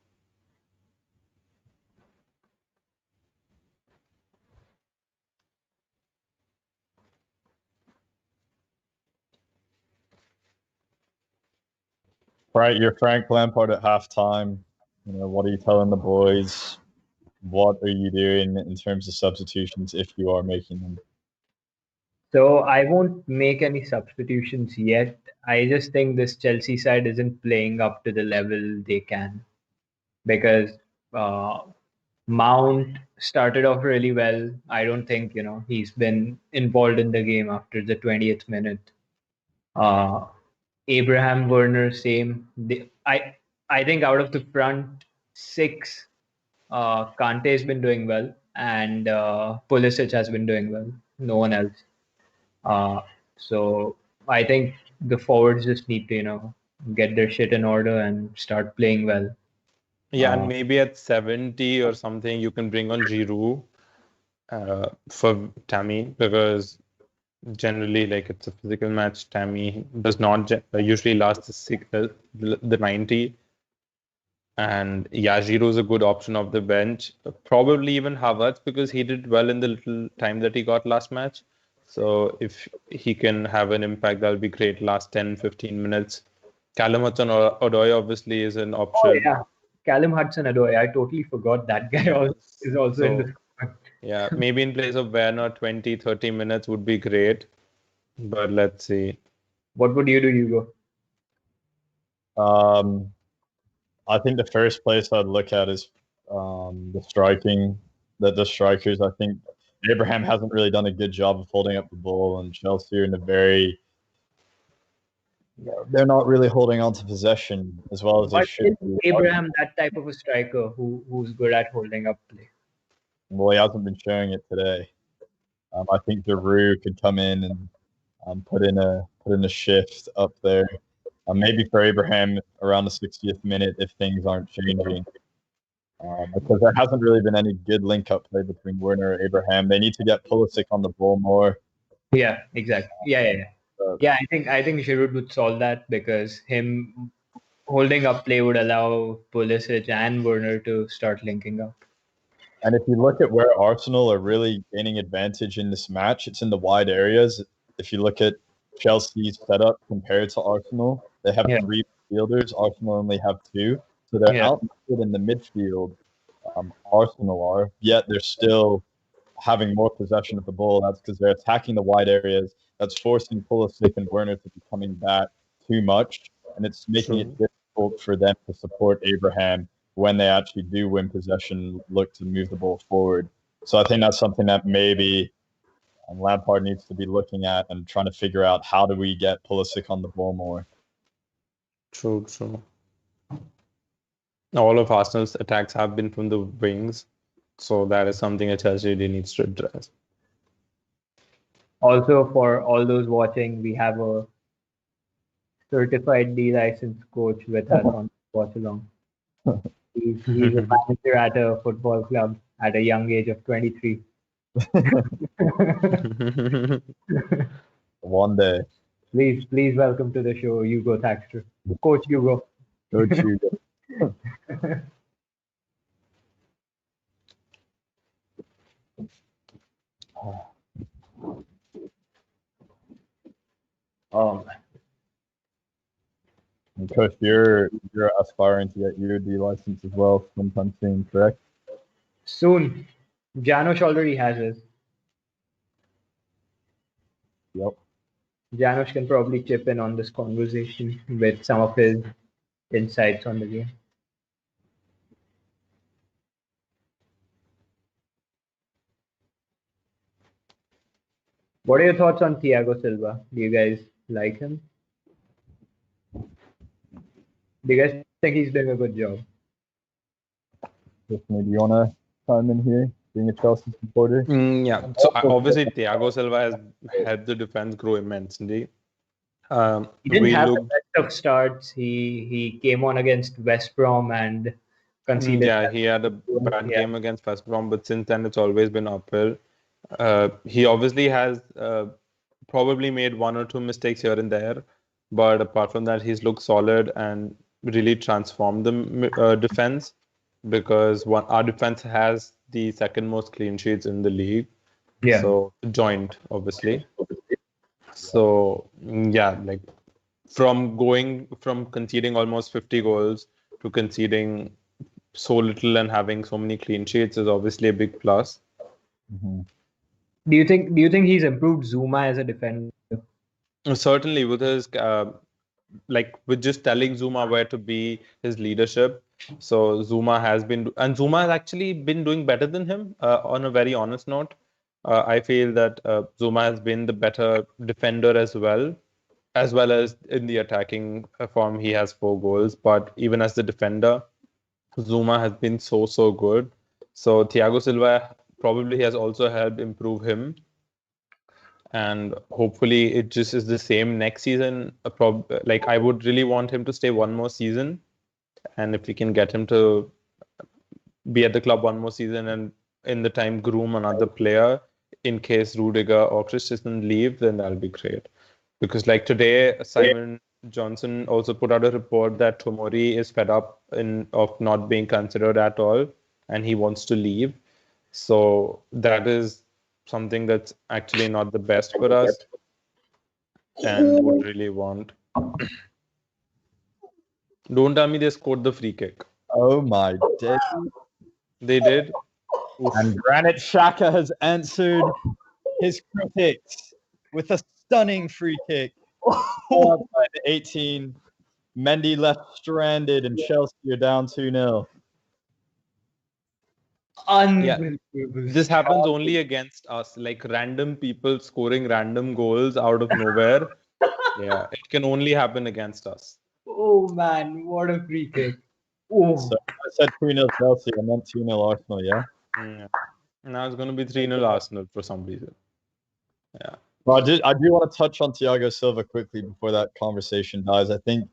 Right, you're Frank Lampard at halftime. You know, what are you telling the boys? What are you doing in terms of substitutions if you are making them? So I won't make any substitutions yet. I just think this Chelsea side isn't playing up to the level they can, because uh, Mount started off really well. I don't think, he's been involved in the game after the 20th minute. Uh, Abraham, Werner, same. I think out of the front six, Kante has been doing well, and Pulisic has been doing well. No one else. So I think the forwards just need to, get their shit in order and start playing well. Yeah, and maybe at 70 or something, you can bring on Giroud for Tammy, because generally, like, it's a physical match. Tammy does not usually last the 90. And yeah, Giroud is a good option off the bench. Probably even Havertz, because he did well in the little time that he got last match. So if he can have an impact, that'll be great. Last 10, 15 minutes. Callum Hudson-Odoi obviously is an Oh option. yeah, Callum Hudson-Odoi. I totally forgot that guy is also in the So squad. yeah, maybe in place of Werner, 20, 30 minutes would be great. But let's see. What would you do, Hugo? I think the first place I'd look at is the striking. The strikers. I think Abraham hasn't really done a good job of holding up the ball, and Chelsea are in a very they're not really holding on to possession as well as they But should is be. Abraham that type of a striker who's good at holding up play? Well, he hasn't been showing it today. I think Giroud could come in and put in a shift up there. Maybe for Abraham around the 60th minute if things aren't changing. Because there hasn't really been any good link-up play between Werner and Abraham. They need to get Pulisic on the ball more. Yeah, exactly. Yeah. Yeah, I think Giroud would solve that, because him holding up play would allow Pulisic and Werner to start linking up. And if you look at where Arsenal are really gaining advantage in this match, it's in the wide areas. If you look at Chelsea's setup compared to Arsenal, they have Yeah. 3 midfielders. Arsenal only have 2. So they're Yeah. outnumbered in the midfield. Arsenal are, yet they're still having more possession of the ball. That's because they're attacking the wide areas. That's forcing Pulisic and Werner to be coming back too much, and it's making it True. difficult for them to support Abraham when they actually do win possession, look to move the ball forward. So I think that's something that maybe Lampard needs to be looking at and trying to figure out, how do we get Pulisic on the ball more. True. All of Arsenal's attacks have been from the wings. So that is something that Chelsea really needs to address. Also, for all those watching, we have a certified D licensed coach with us on watch along. He's a manager at a football club at a young age of 23. One day. Please welcome to the show, Hugo Thaxter. Coach Hugo. Coach Hugo. Um, And Coach, you're aspiring to get your D license as well sometime soon, correct? soon. Janosch already has his. Yep. Janosch can probably chip in on this conversation with some of his insights on the game. What are your thoughts on Thiago Silva? Do you guys like him? Do you guys think he's doing a good job? Tiffany, do you want to chime in here, being a Chelsea supporter? Yeah. So obviously, Thiago Silva has helped the defense grow immensely. He didn't We have looked, the best of starts. He came on against West Brom and conceded. yeah, he had a bad Yeah. game against West Brom, but since then it's always been uphill. He obviously has probably made one or two mistakes here and there, but apart from that, he's looked solid and really transformed the defense because our defense has the second most clean sheets in the league. Yeah. So joint, obviously. So yeah, like from conceding almost 50 goals to conceding so little and having so many clean sheets is obviously a big plus. Mm-hmm. Do you think he's improved Zuma as a defender? Certainly, with his with just telling Zuma where to be, his leadership. So Zuma has actually been doing better than him. On a very honest note, I feel that Zuma has been the better defender as well as in the attacking form. He has 4 goals, but even as the defender, Zuma has been so good. So Thiago Silva probably has also helped improve him. And hopefully it just is the same next season. Like I would really want him to stay one more season, and if we can get him to be at the club one more season and in the time groom another player in case Rudiger or Christensen leave, then that'll be great. Because like today, Simon Johnson also put out a report that Tomori is fed up of not being considered at all, and he wants to leave. So that is something that's actually not the best for us, and would really want. Don't tell me they scored the free kick. Oh my day. They did. Oof. And Granit Xhaka has answered his critics with a stunning free kick. By the 18. Mendy left stranded and Chelsea are down 2-0. Unbelievable. This happens only against us, like random people scoring random goals out of nowhere. Yeah, it can only happen against us. Oh man, what a free kick! Oh, So I said 2-0 Chelsea, I meant 2-0 Arsenal, yeah? Yeah. Now it's going to be 3-0 Arsenal for some reason. Yeah. Well, I do want to touch on Thiago Silva quickly before that conversation dies. I think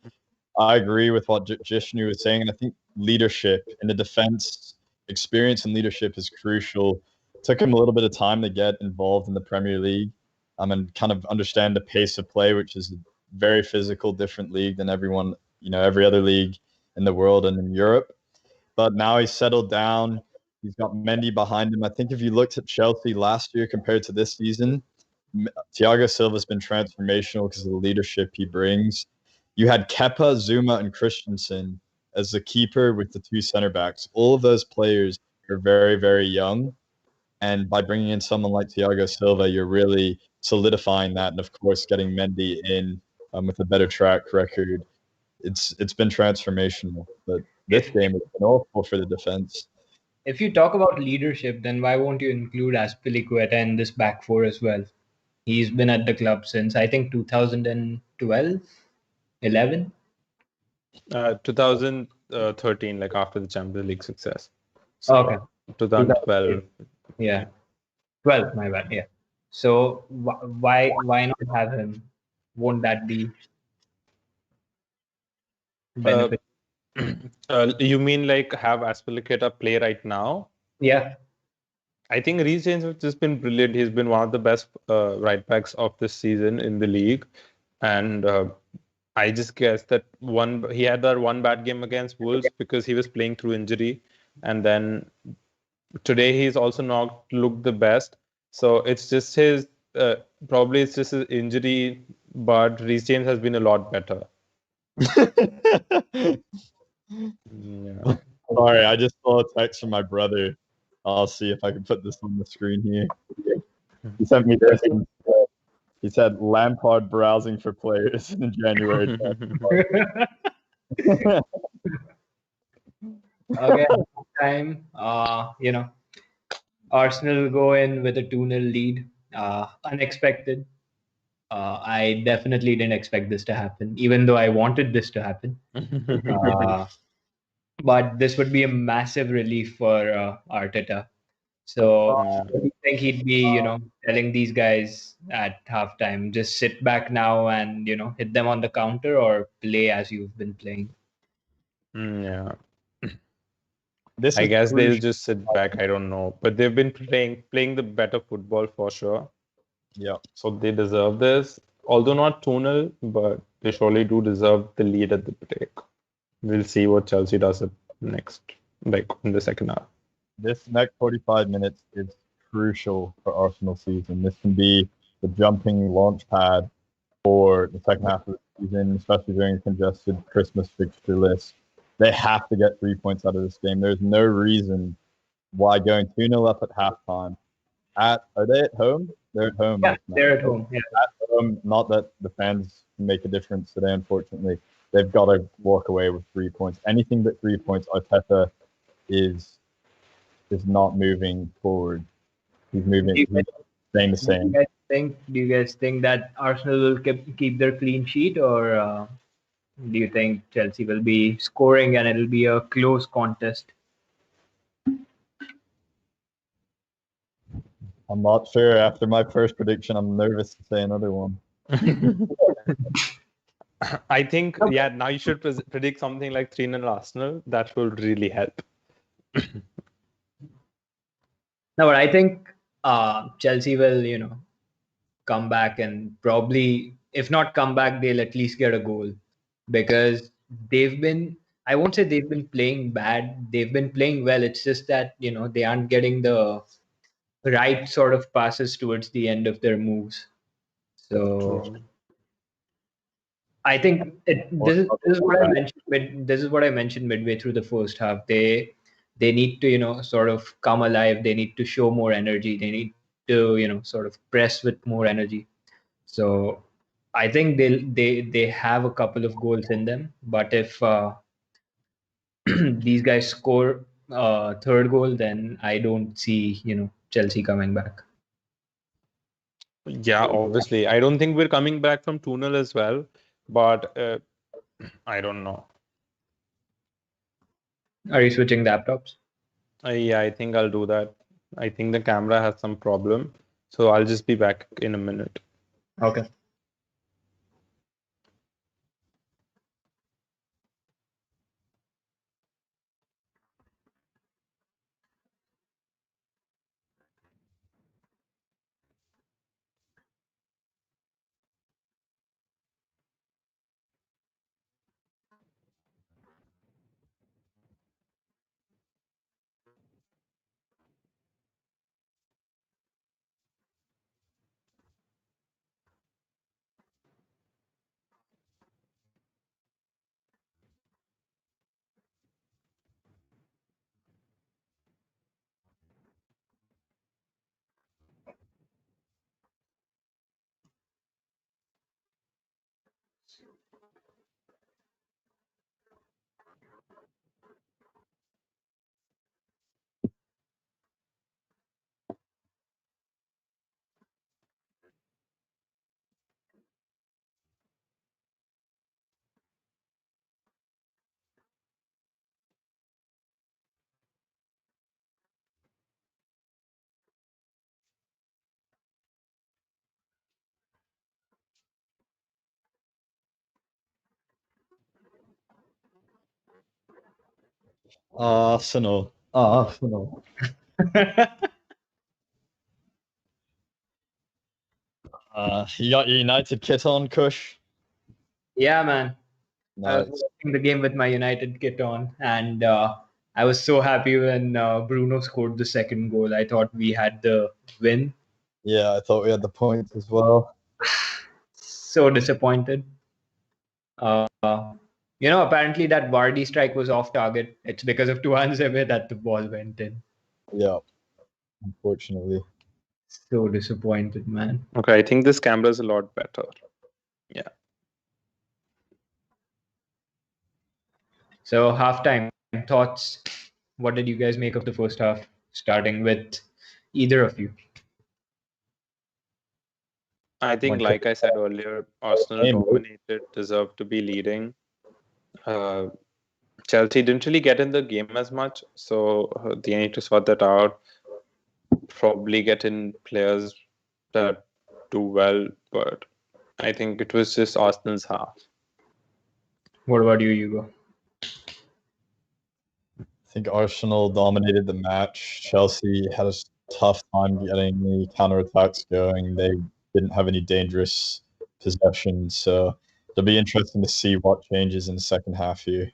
I agree with what Jishnu was saying, and I think leadership in the defense, experience and leadership is crucial. It took him a little bit of time to get involved in the Premier League and kind of understand the pace of play, which is a very physical, different league than every other league in the world and in Europe. But now he's settled down. He's got Mendy behind him. I think if you looked at Chelsea last year compared to this season, Thiago Silva's been transformational because of the leadership he brings. You had Kepa, Zuma, and Christensen as the keeper with the 2 center backs. All of those players are very, very young. And by bringing in someone like Thiago Silva, you're really solidifying that. And of course, getting Mendy in with a better track record, it's been transformational. But this game has been awful for the defense. if you talk about leadership, then why won't you include Azpilicueta in this back four as well? He's been at the club since I think 2012, 11. 2013, like after the Champions League success. So, Okay. 2012. Yeah, 12th, my bad. Yeah. So why not have him? Won't that be Uh, benefit? you mean like have Aspilicueta play right now? Yeah. I think Reece James has just been brilliant. He's been one of the best right backs of this season in the league, and I just guess that one he had that one bad game against Wolves because he was playing through injury, and then today he's also not looked the best. So it's just his uh, probably it's just his injury, but Reece James has been a lot better. Yeah. Sorry, I just saw a text from my brother. I'll see if I can put this on the screen here. He sent me this. He said Lampard browsing for players in January. Again, time. Arsenal will go in with a 2-0 lead. Unexpected. I definitely didn't expect this to happen, even though I wanted this to happen. Uh, but this would be a massive relief for Arteta. So Yeah. do you think he'd be, telling these guys at halftime, just sit back now and, hit them on the counter or play as you've been playing? Yeah. This I is guess they'll crucial. just sit back. I don't know, but they've been playing the better football for sure. Yeah, So they deserve this, although not 2-0, but they surely do deserve the lead at the break. We'll see what Chelsea does next, like in the second half. this next 45 minutes is crucial for Arsenal season. This can be the jumping launch pad for the second half of the season, especially during a congested Christmas fixture list. They have to get 3 points out of this game. There's no reason why going 2-0 up at halftime. Are they at home? They're at home Yeah, right now. they're at home. Yeah. Not that the fans can make a difference today, unfortunately. They've got to walk away with 3 points. Anything but 3 points, Arteta is is not moving forward. He's moving. Do you He's staying the Do you same. guys think that Arsenal will keep their clean sheet, or do you think Chelsea will be scoring and it'll be a close contest? I'm not sure. After my first prediction, I'm nervous to say another one. I think, yeah, now you should predict something like 3-0 Arsenal. That will really help. No, but I think Chelsea will, come back and probably, if not come back, they'll at least get a goal because they've been. I won't say they've been playing bad. They've been playing well. It's just that they aren't getting the right sort of passes towards the end of their moves. So True. I think Or, this is what I mentioned. This is what I mentioned midway through the first half. They need to sort of come alive. They need to show more energy. They need to sort of press with more energy. So I think they have a couple of goals in them. But if these guys score third goal, then I don't see Chelsea coming back. Yeah, obviously. I don't think we're coming back from 2-0 as well, but I don't know. Are you switching laptops? Yeah, I think I'll do that. I think the camera has some problem, so I'll just be back in a minute. Okay. Arsenal. Arsenal. You got your United kit on, Kush? Yeah, man. I was Nice. watching the game with my United kit on, and I was so happy when Bruno scored the second goal. I thought we had the win. Yeah, I thought we had the points as well. So disappointed. Uh, apparently that Vardy strike was off target. It's because of Tuanzebe that the ball went in. Yeah, unfortunately. So disappointed, man. Okay, I think this camera is a lot better. Yeah. So halftime thoughts. What did you guys make of the first half? Starting with either of you. I think, What- like I said earlier, Arsenal Game, right? dominated, deserved to be leading. Chelsea didn't really get in the game as much, so they need to sort that out. Probably get in players that do well, but I think it was just Arsenal's half. What about you, Hugo? I think Arsenal dominated the match. Chelsea had a tough time getting the counterattacks going. They didn't have any dangerous possession, so it'll be interesting to see what changes in the second half here.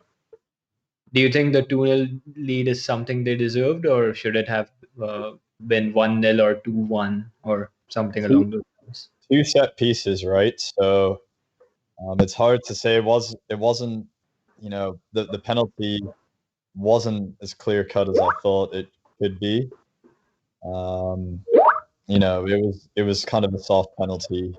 Do you think the 2-0 lead is something they deserved, or should it have been 1-0 or 2-1 or something along those lines? Two set pieces, right? So it's hard to say. It wasn't, the penalty wasn't as clear cut as I thought it could be. It was kind of a soft penalty,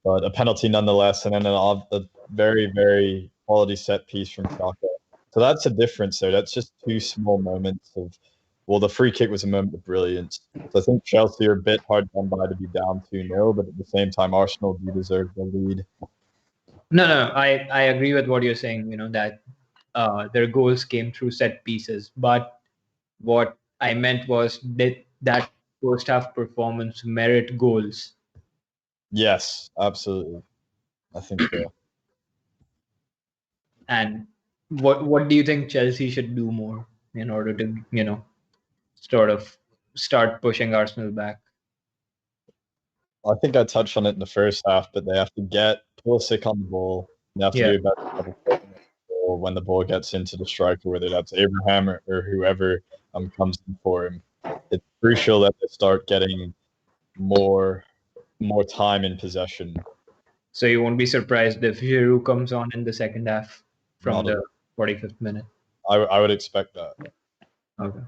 but a penalty nonetheless, and then a very, very quality set piece from Shaka. So that's a difference there. That's just two small moments of, well, the free kick was a moment of brilliance. So I think Chelsea are a bit hard done by to be down 2-0, but at the same time, Arsenal do deserve the lead. No, I agree with what you're saying, that their goals came through set pieces. But what I meant was, did that first half performance merit goals? Yes, absolutely. I think so. And what do you think Chelsea should do more in order to, sort of start pushing Arsenal back? I think I touched on it in the first half, but they have to get Pulisic on the ball. They have to Yeah. do a better job of getting the ball when the ball gets into the striker, whether that's Abraham or whoever comes in for him. It's crucial that they start getting more time in possession. So you won't be surprised if Giroud comes on in the second half from Not the 45th minute. I would expect that. Okay.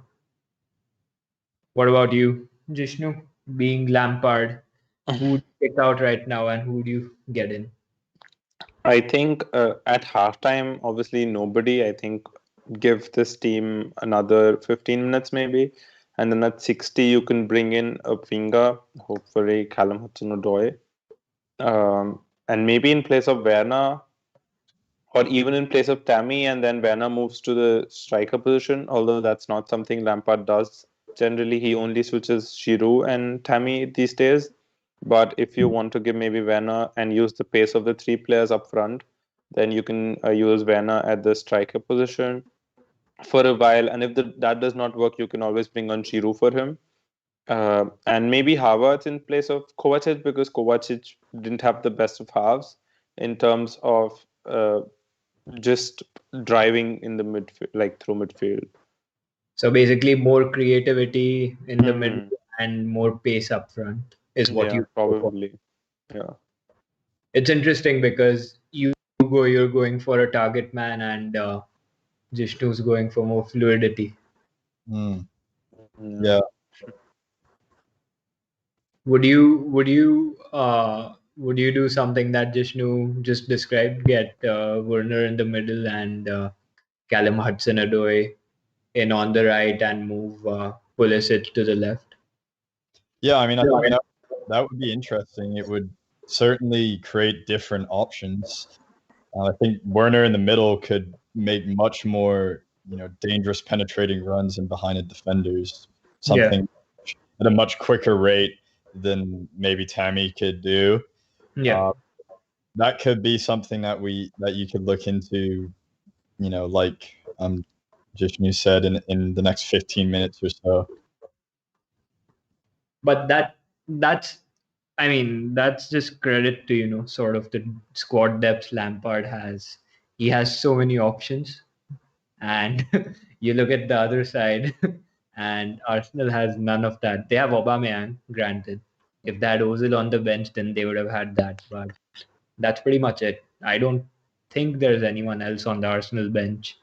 What about you, Jishnu? Being Lampard, who would you pick out right now and who do you get in? I think at halftime, obviously nobody. I think give this team another 15 minutes maybe, and then at 60 you can bring in a winger, hopefully Callum Hudson-Odoi, and maybe in place of Werner, or even in place of Tammy, and then Werner moves to the striker position. Although that's not something Lampard does. Generally, he only switches Giroud and Tammy these days. But if you want to give maybe Werner and use the pace of the three players up front, then you can use Werner at the striker position for a while. And if that does not work, you can always bring on Giroud for him. And maybe Havertz in place of Kovacic, because Kovacic didn't have the best of halves in terms of just driving in the midfield, like through midfield. So basically, more creativity in the middle Mhm. and more pace up front is what Yeah, you go for. probably. Yeah. It's interesting because you're going for a target man and Jishnu's going for more fluidity. Mm. Yeah. Yeah. Would you do something that Jishnu just described? Get Werner in the middle and Callum Hudson-Odoi in on the right and move Pulisic to the left. Yeah, I mean, I think that would be interesting. It would certainly create different options. I think Werner in the middle could make much more, dangerous penetrating runs in behind the defenders. Yeah. Something at a much quicker rate than maybe Tammy could do. Yeah. That could be something that you could look into, like Jishnu said in the next 15 minutes or so. But that's I mean, that's just credit to, sort of the squad depth Lampard has. He has so many options, and you look at the other side, and Arsenal has none of that. They have Aubameyang, granted. If they had Ozil on the bench, then they would have had that. But that's pretty much it. I don't think there's anyone else on the Arsenal bench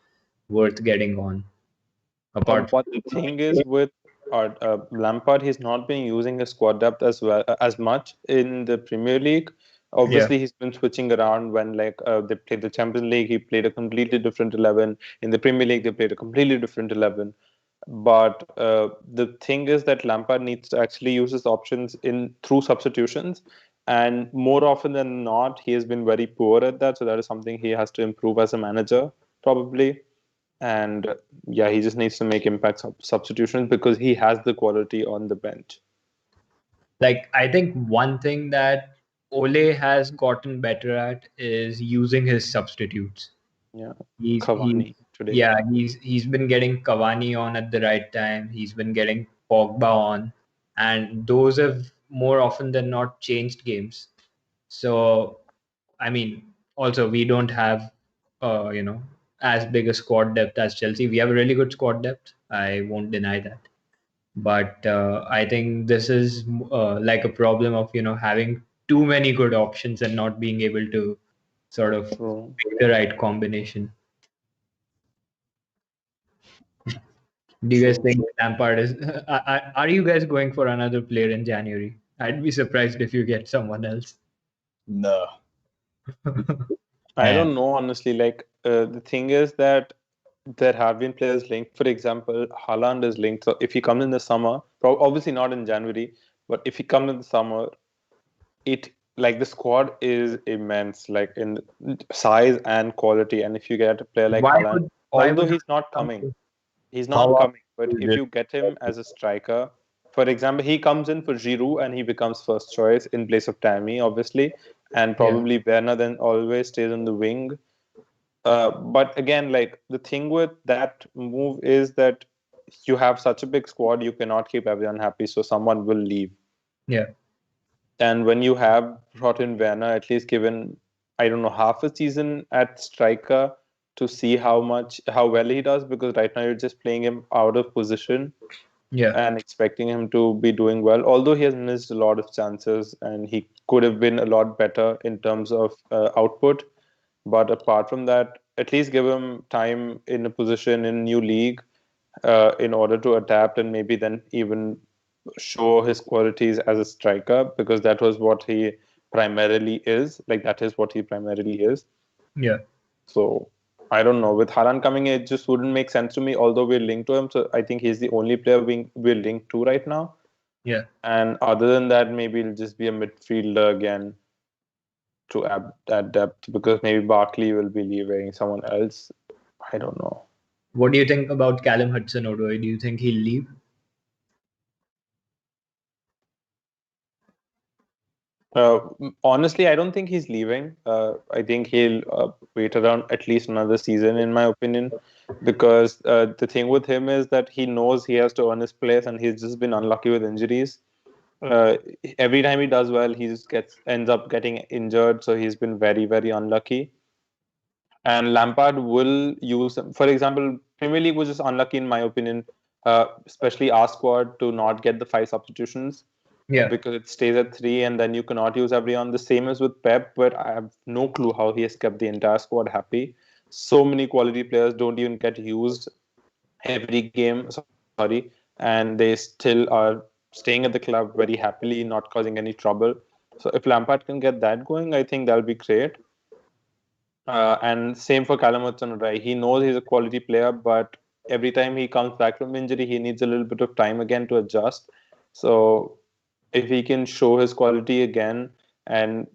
worth getting on apart But the thing is with Lampard, he's not been using his squad depth as well as much in the Premier League. Obviously, he's been switching around when they played the Champions League. He played a completely different 11. In the Premier League, they played a completely different 11. But the thing is that Lampard needs to actually use his options in through substitutions, and more often than not, he has been very poor at that. So that is something he has to improve as a manager, probably. And yeah, he just needs to make impact substitutions because he has the quality on the bench. Like, I think one thing that Ole has gotten better at is using his substitutes. Yeah, He's Cavani today. yeah, he's been getting Cavani on at the right time. He's been getting Pogba on, and those have more often than not changed games. So, I mean, also we don't have, as big a squad depth as Chelsea. We have a really good squad depth. I won't deny that. But I think this is like a problem of, having too many good options and not being able to sort of True. pick the right combination. Do you guys True. think Lampard is? Are you guys going for another player in January? I'd be surprised if you get someone else. No. I And don't know, honestly. The thing is that there have been players linked. For example, Haaland is linked. So if he comes in the summer, obviously not in January, but if he comes in the summer, it like the squad is immense, like in size and quality. And if you get a player like why Haaland, would why although would he's not come coming, to- he's How not long coming. But do if you you get him as a striker, for example, he comes in for Giroud and he becomes first choice in place of Tammy, obviously, and Yeah, probably Werner then always stays on the wing. But again, like the thing with that move is that you have such a big squad, you cannot keep everyone happy, so someone will leave. yeah, And when you have brought in Werner, at least given, I don't know, half a season at striker to see how well he does, because right now you're just playing him out of position yeah. and expecting him to be doing well. Although he has missed a lot of chances and he could have been a lot better in terms of output. But apart from that, at least give him time in a position in a new league in order to adapt and maybe then even show his qualities as a striker, because that was what he primarily is. Like that is what he primarily is. Yeah. So I don't know. With Haaland coming in, it just wouldn't make sense to me. Although we're linked to him, so I think he's the only player we're linked to right now. Yeah. And other than that, maybe it'll just be a midfielder again to add depth, because maybe Barkley will be leaving someone else. I don't know. What do you think about Callum Hudson-Odoi? Do you think he'll leave? Honestly, I don't think he's leaving. I think he'll wait around at least another season, in my opinion, because the thing with him is that he knows he has to earn his place, and he's just been unlucky with injuries. Uh, every time he does well, he just ends up getting injured, so he's been very, very unlucky. And Lampard will use, for example, Premier League was just unlucky, in my opinion, especially our squad, to not get the 5 substitutions Yeah. because it stays at 3 and then you cannot use everyone. The same as with Pep, but I have no clue how he has kept the entire squad happy. So many quality players don't even get used every game, sorry, and they still are staying at the club very happily, not causing any trouble. So if Lampard can get that going, I think that'll be great. And same for Callum Hudson-Odoi. He knows he's a quality player, but every time he comes back from injury, he needs a little bit of time again to adjust. So if he can show his quality again and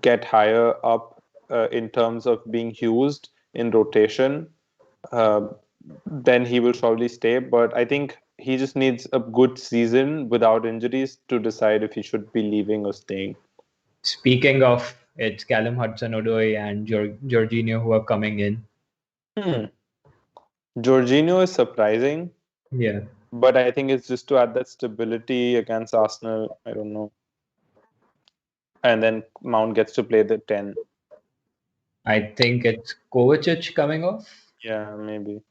get higher up in terms of being used in rotation, uh, then he will probably stay. But I think he just needs a good season without injuries to decide if he should be leaving or staying. Speaking of, it's Callum Hudson-Odoi and Jorginho who are coming in. Hmm. Jorginho is surprising, Yeah. but I think it's just to add that stability against Arsenal. I don't know. And then Mount gets to play the 10. I think it's Kovacic coming off. Yeah, maybe.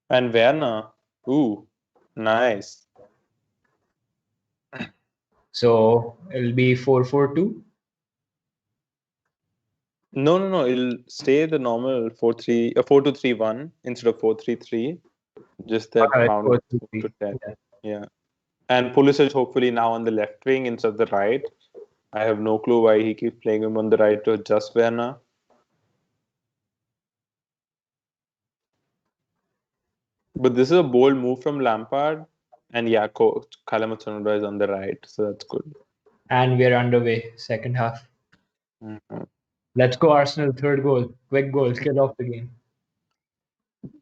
And Werner. Ooh, nice. So it'll be 4-4-2. No. It'll stay the normal 4-2-3-1 instead of 4-3-3. Just that It's Mount gets moved to 4-2-3. 10. Yeah. Yeah. And Pulisic hopefully now on the left wing instead of the right. I have no clue why he keeps playing him on the right to adjust Werner. But this is a bold move from Lampard. And yeah, Callum Hudson-Odoi is on the right, so that's good. And we're underway, second half. Mhm. Let's go, Arsenal. Third goal. Quick goal. Kill off the game.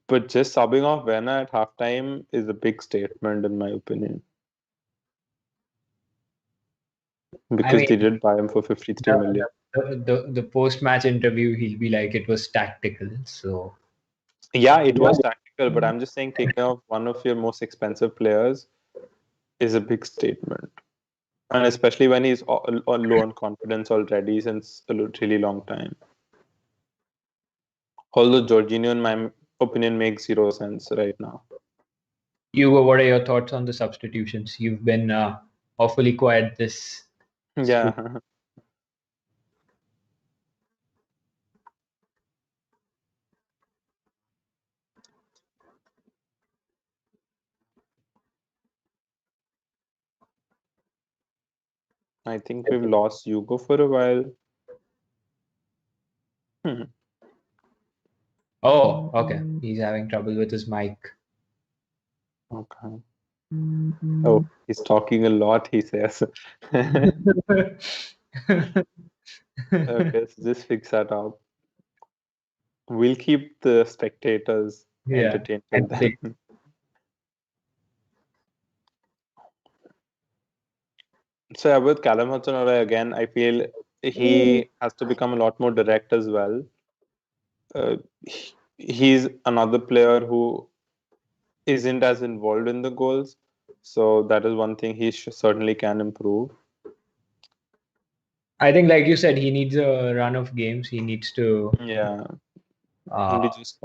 But just subbing off Werner at halftime is a big statement, in my opinion. Because they did buy him for 53 million. The post-match interview, he'll be like, it was tactical. So Yeah, it was tactical, but I'm just saying taking off one of your most expensive players is a big statement. And especially when he's on low on confidence already since a really long time. Although Jorginho, in my opinion, makes zero sense right now. Hugo, what are your thoughts on the substitutions? You've been awfully quiet this. Yeah. I think we've lost Hugo for a while. Oh, okay. He's having trouble with his mic. Okay. Oh, he's talking a lot, he says. Okay, so just fix that up. We'll keep the spectators Yeah. entertained till then. So with Callum Hudson-Odoi again, I feel he has to become a lot more direct as well. He's another player who isn't as involved in the goals, so that is one thing he certainly can improve. I think, like you said, he needs a run of games. He needs to Yeah,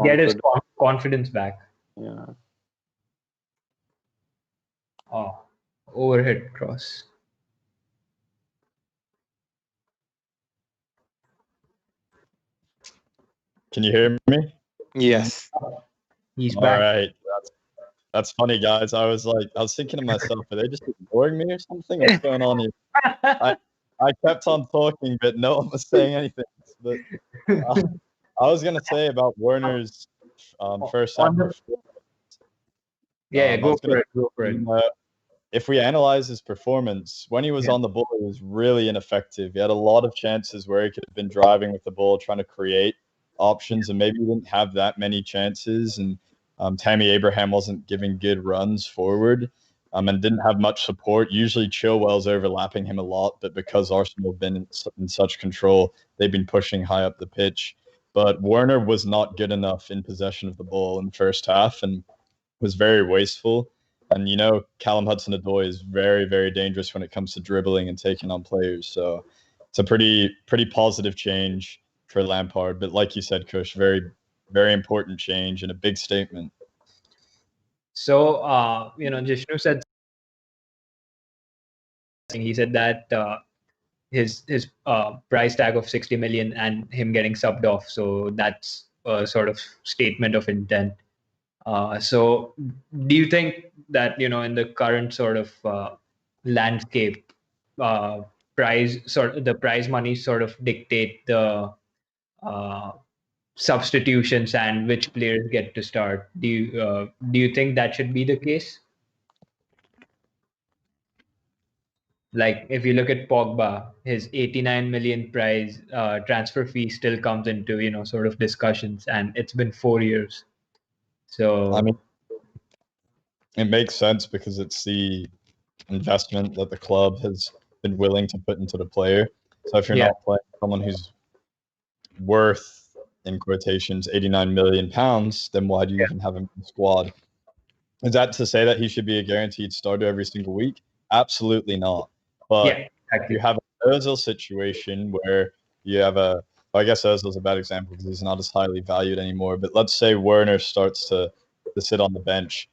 get his confidence back. Yeah. Oh, overhead cross. Can you hear me? Yes. He's All back. right. That's funny, guys. I was thinking to myself, are they just ignoring me or something? What's going on here? I kept on talking, but no one was saying anything. But I was gonna say about Werner's first half. Yeah, go for it. Go for it. If we analyze his performance, when he was on the ball, he was really ineffective. He had a lot of chances where he could have been driving with the ball, trying to create options, and maybe he didn't have that many chances. And Tammy Abraham wasn't giving good runs forward and didn't have much support. Usually Chilwell's overlapping him a lot, but because Arsenal have been in such control, they've been pushing high up the pitch. But Werner was not good enough in possession of the ball in the first half and was very wasteful. And Callum Hudson-Odoi is very, very dangerous when it comes to dribbling and taking on players. So it's a pretty positive change for Lampard. But like you said, Kush, very, very important change and a big statement. So, Jishnu said he said that his price tag of 60 million and him getting subbed off. So that's a sort of statement of intent. So do you think that, in the current sort of landscape, the prize money sort of dictate the substitutions and which players get to start? Do you think that should be the case? Like if you look at Pogba, his 89 million prize transfer fee still comes into sort of discussions, and it's been 4 years. So I mean, it makes sense because it's the investment that the club has been willing to put into the player. So if you're not playing someone who's worth in quotations, 89 million pounds, then why do you even have him in the squad? Is that to say that he should be a guaranteed starter every single week? Absolutely not. But Yeah, exactly. you have an Ozil situation where you have well, I guess Ozil's a bad example because he's not as highly valued anymore. But let's say Werner starts to sit on the bench.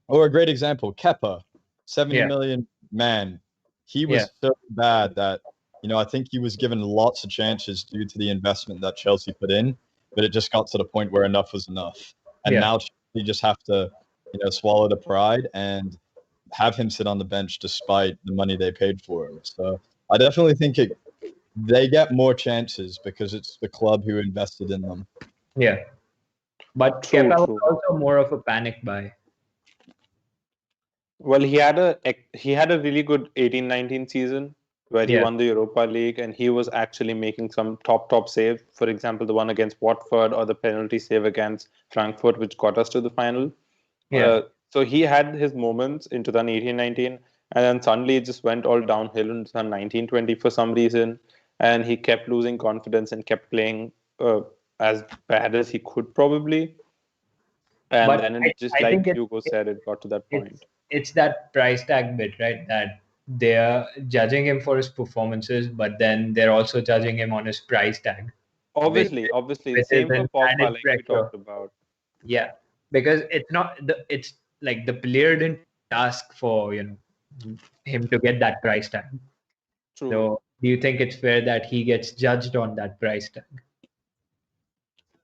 Or a great example, Kepa, 70 Yeah, million man. He yeah, was so bad that, I think he was given lots of chances due to the investment that Chelsea put in, but it just got to the point where enough was enough. And yeah. now you just have to, swallow the pride and have him sit on the bench despite the money they paid for him. So I definitely think they get more chances because it's the club who invested in them. Yeah. But True, Kepa was true. also more of a panic buy. Well, he had a really good 18-19 season where he Yeah, won the Europa League and he was actually making some top save. For example, the one against Watford or the penalty save against Frankfurt, which got us to the final. yeah. So he had his moments in 2018-19, and then suddenly it just went all downhill in 2019-20 for some reason, and he kept losing confidence and kept playing as bad as he could probably. And But then it just I think like Hugo said, it got to that it's point. it's that price tag bit, right? That they're judging him for his performances, but then they're also judging him on his price tag, which Obviously, which is same for an Pogba, added like we pressure. talked about. Yeah, because it's like the player didn't ask for him to get that price tag. True. So do you think it's fair that he gets judged on that price tag?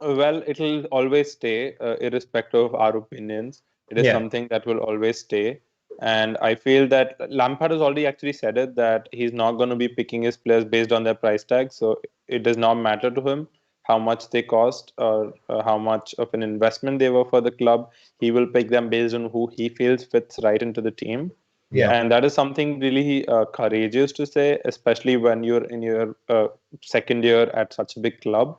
Well, it'll always stay, irrespective of our opinions. It is Yeah, something that will always stay. And I feel that Lampard has already actually said it that he's not going to be picking his players based on their price tag. So it does not matter to him how much they cost or how much of an investment they were for the club. He will pick them based on who he feels fits right into the team. yeah, And that is something really courageous to say, especially when you're in your second year at such a big club.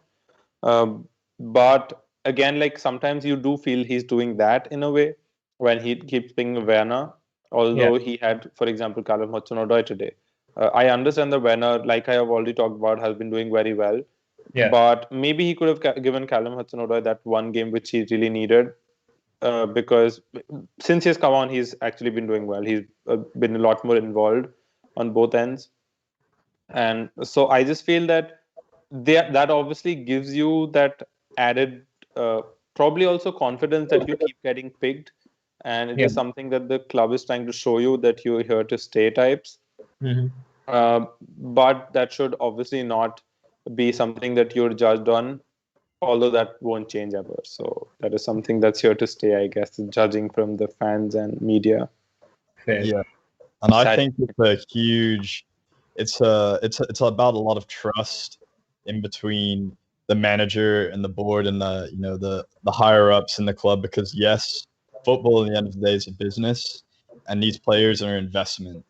Um, but again, like sometimes you do feel he's doing that in a way when he keeps picking Werner, yeah, although he had, for example, Callum Hudson-Odoi today. I understand that Werner, like I have already talked about, has been doing very well. yeah, But maybe he could have given Callum Hudson-Odoi that one game which he really needed, because since he's come on, he's actually been doing well. He's been a lot more involved on both ends. And so I just feel that that obviously gives you that added, uh, probably also confidence that you keep getting picked, and it yeah. is something that the club is trying to show you that you're here to stay types. Hmm. But that should obviously not be something that you're judged on, although that won't change ever. So that is something that's here to stay, I guess, judging from the fans and media Fair. Yeah. And I side. think it's a huge it's about a lot of trust in between the manager and the board and the higher ups in the club, because yes, football at the end of the day is a business and these players are an investment.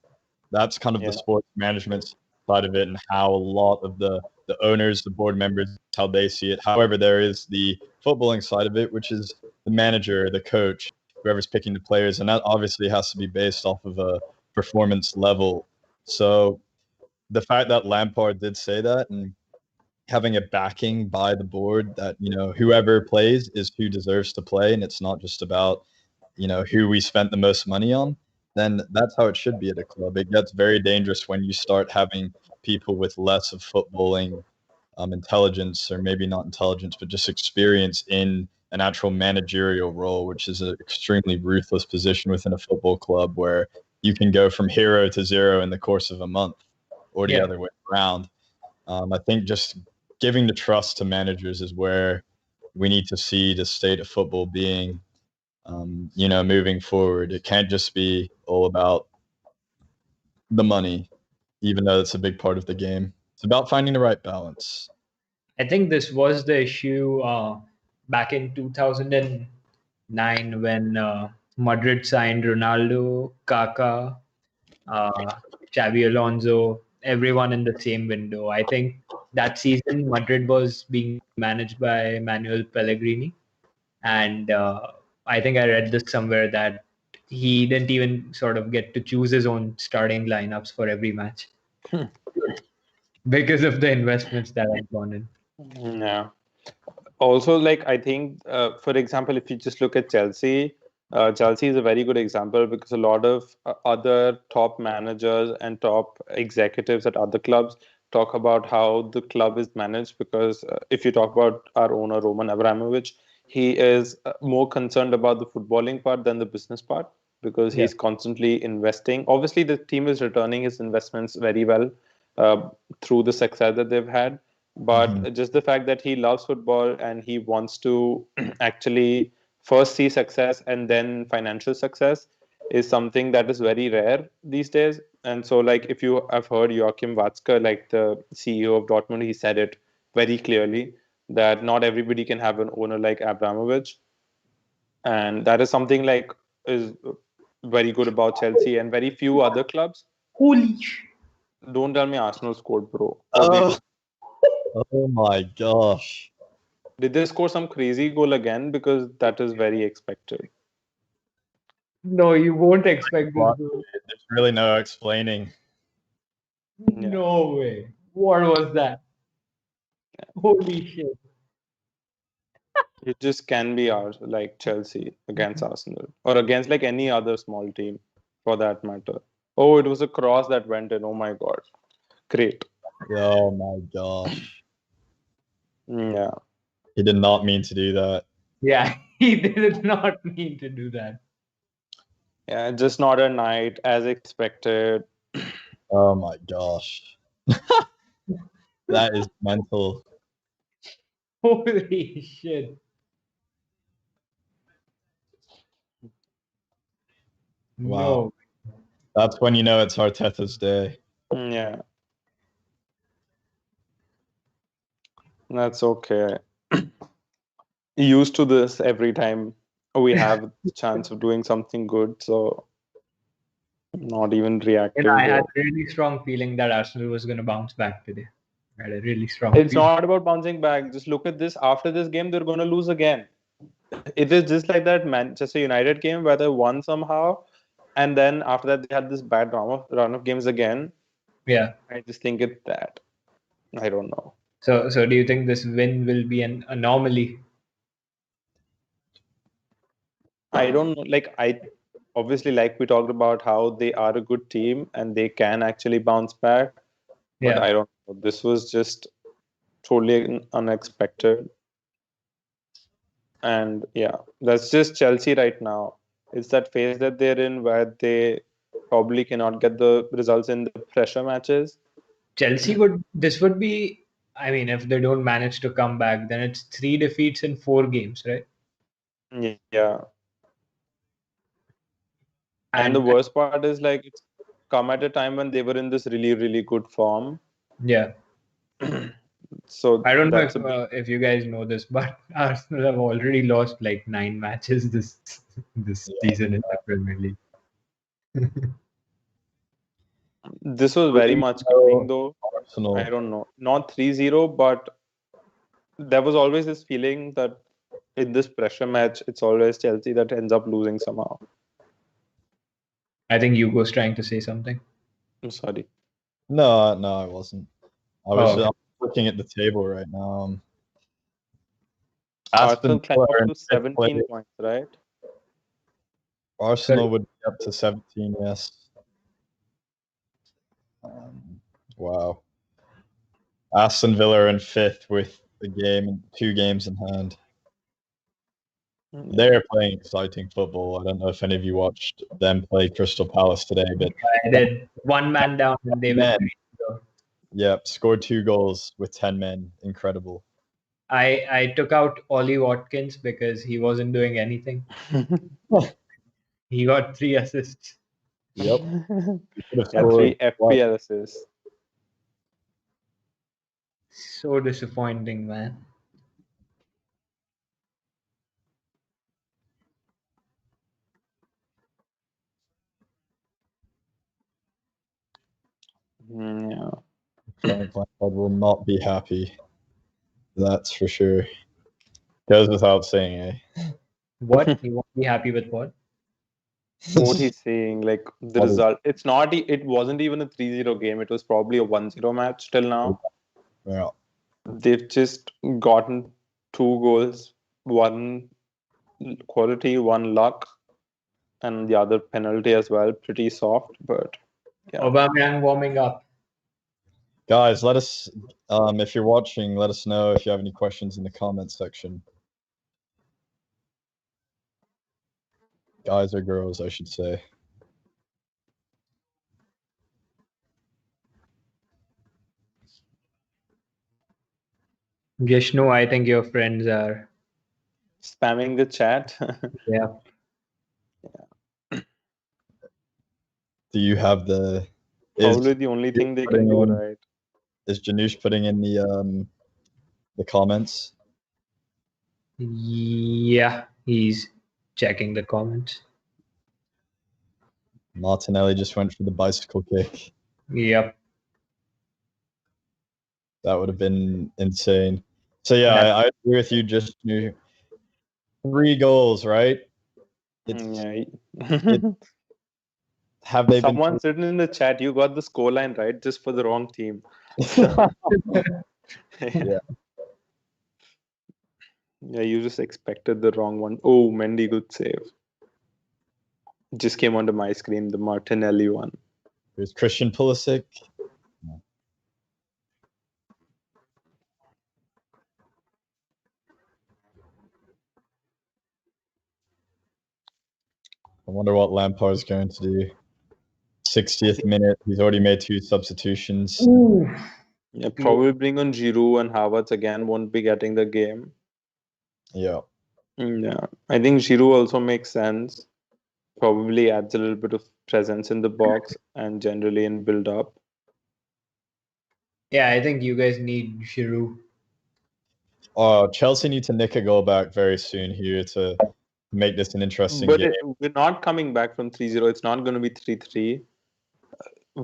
That's kind of the Yeah. sports management side of it and how a lot of the owners, the board members, how they see it. However, there is the footballing side of it, which is the manager, the coach, whoever's picking the players, and that obviously has to be based off of a performance level. So the fact that Lampard did say that and having a backing by the board that whoever plays is who deserves to play, and it's not just about who we spent the most money on, then that's how it should be at a club. It gets very dangerous when you start having people with less of footballing intelligence, or maybe not intelligence, but just experience in an actual managerial role, which is an extremely ruthless position within a football club where you can go from hero to zero in the course of a month or the Yeah. other way around. I think just giving the trust to managers is where we need to see the state of football being, moving forward. It can't just be all about the money, even though it's a big part of the game. It's about finding the right balance. I think this was the issue back in 2009 when Madrid signed Ronaldo, Kaká, uh, Xavi Alonso, everyone in the same window. I think that season Madrid was being managed by Manuel Pellegrini, and I think I read this somewhere that he didn't even sort of get to choose his own starting lineups for every match because of the investments that had gone in. Yeah. Also, like I think, for example, if you just look at Chelsea, Chelsea is a very good example because a lot of other top managers and top executives at other clubs talk about how the club is managed. Because if you talk about our owner Roman Abramovich, he is more concerned about the footballing part than the business part, because Yeah. he's constantly investing. Obviously, the team is returning his investments very well through the success that they've had, Mhm. but just the fact that he loves football and he wants to actually first see success and then financial success is something that is very rare these days. And so, like, if you have heard Joachim Watzke, like the CEO of Dortmund, he said it very clearly that not everybody can have an owner like Abramovich, and that is something like is very good about Chelsea and very few other clubs. Holy sh! Don't tell me Arsenal scored, bro. Or they Oh, oh my gosh. did they score some crazy goal again? Because that is very expected. No, you won't expect this. What? There's really no explaining. Yeah, No way. What was that? Holy shit. it just can be ours, like Chelsea against Arsenal or against like any other small team for that matter. Oh, it was a cross that went in. Oh my God. Great. Oh my gosh. Yeah. He did not mean to do that. Yeah, he did not mean to do that. Yeah, just not a night as expected. Oh my gosh. That is mental. Holy shit. Wow. No. That's when you know it's Arteta's day. Yeah, that's okay. Used to this every time we have the chance of doing something good, so not even reacting, I had bro. a really strong feeling that Arsenal was going to bounce back today. I had a really strong It's feeling. not about bouncing back. Just look at this. After this game, they're going to lose again. It is just like that Manchester United game where they won somehow, and then after that they had this bad run of games again. Yeah. I just think it's that. I don't know. So do you think this win will be an anomaly? I don't know. Like I obviously, like we talked about how they are a good team and they can actually bounce back, but Yeah. I don't know. This was just totally unexpected. And yeah, that's just Chelsea right now. It's that phase that they're in where they probably cannot get the results in the pressure matches. Chelsea would be, I mean, if they don't manage to come back, then it's 3 defeats in 4 games, right? Yeah. And the And worst part is like it's come at a time when they were in this really, really good form. yeah, So I don't know that's a big. if you guys know this, but Arsenal have already lost like 9 matches this Yeah. season in the Premier League. This was very much coming though. I Arsenal. don't know. Not 3-0, but there was always this feeling that in this pressure match, it's always Chelsea that ends up losing somehow. I think Hugo's trying to say something. I'm sorry. No, I wasn't. Oh, I'm looking at the table right now. Arsenal Aston climbed Villa up are in to fifth 17 place. points, right? sorry. Arsenal would be up to 17, yes. Wow. Aston Villa are in fifth with two games in hand. They're playing exciting football. I don't know if any of you watched them play Crystal Palace today, but I did 1 man down and they were men, 3-0. yeah, scored 2 goals with 10 men. Incredible. I took out Ollie Watkins because he wasn't doing anything. He got 3 assists. Yep. He could have Yeah, scored 3 FPL assists. So disappointing, man. Yeah. Frank Lampard will not be happy. That's for sure. Goes without saying, eh? What? You won't be happy with what? What he's saying, like the That is- result. It's not. It wasn't even a 3-0 game. It was probably a 1-0 match till now. yeah. They've just gotten 2 goals, one quality, one luck, and the other penalty as well. Pretty soft, but yeah. Aubameyang warming up. Guys, let us, if you're watching, let us know if you have any questions in the comments section. Guys or girls, I should say. Jishnu, I think your friends are. Spamming the chat. Yeah. Do you have the? Probably the only thing they can do right. Is Janusz putting in the comments? Yeah, he's checking the comments. Martinelli just went for the bicycle kick. Yep. That would have been insane. So yeah, I agree with you. Just 3 goals, right? Yeah. Have they Someone said in the chat, you got the scoreline right just for the wrong team. Yeah. Yeah, you just expected the wrong one. Oh, Mendy, good save. Just came onto my screen, the Martinelli one. There's Christian Pulisic. I wonder what Lampard's going to do. 60th minute, he's already made 2 substitutions. Yeah, probably bring on Giroud and Havertz again. Won't be getting the game. Yeah. Yeah, I think Giroud also makes sense. Probably adds a little bit of presence in the box and generally in build up. Yeah, I think you guys need Giroud. Chelsea need to nick a goal back very soon here to make this an interesting But game. we're not coming back from 3-0. It's not going to be 3-3.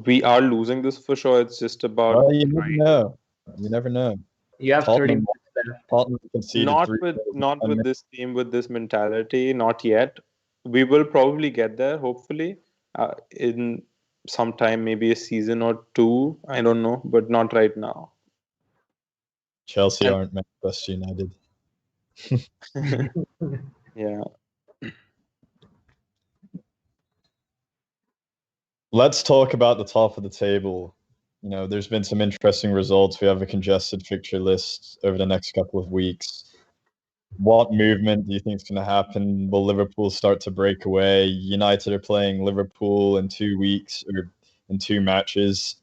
We are losing this for sure. It's just about Well, you never know. You never know. You have 30 Tottenham, minutes left. Tottenham conceded not 3 with goals not in with this team, with this mentality, not yet. We will probably get there, hopefully, in some time, maybe a season or 2. I don't know, but not right now. Chelsea And- aren't Manchester United. Yeah. Let's talk about the top of the table. You know, there's been some interesting results. We have a congested fixture list over the next couple of weeks. What movement do you think is going to happen? Will Liverpool start to break away? United are playing Liverpool in 2 weeks or in 2 matches.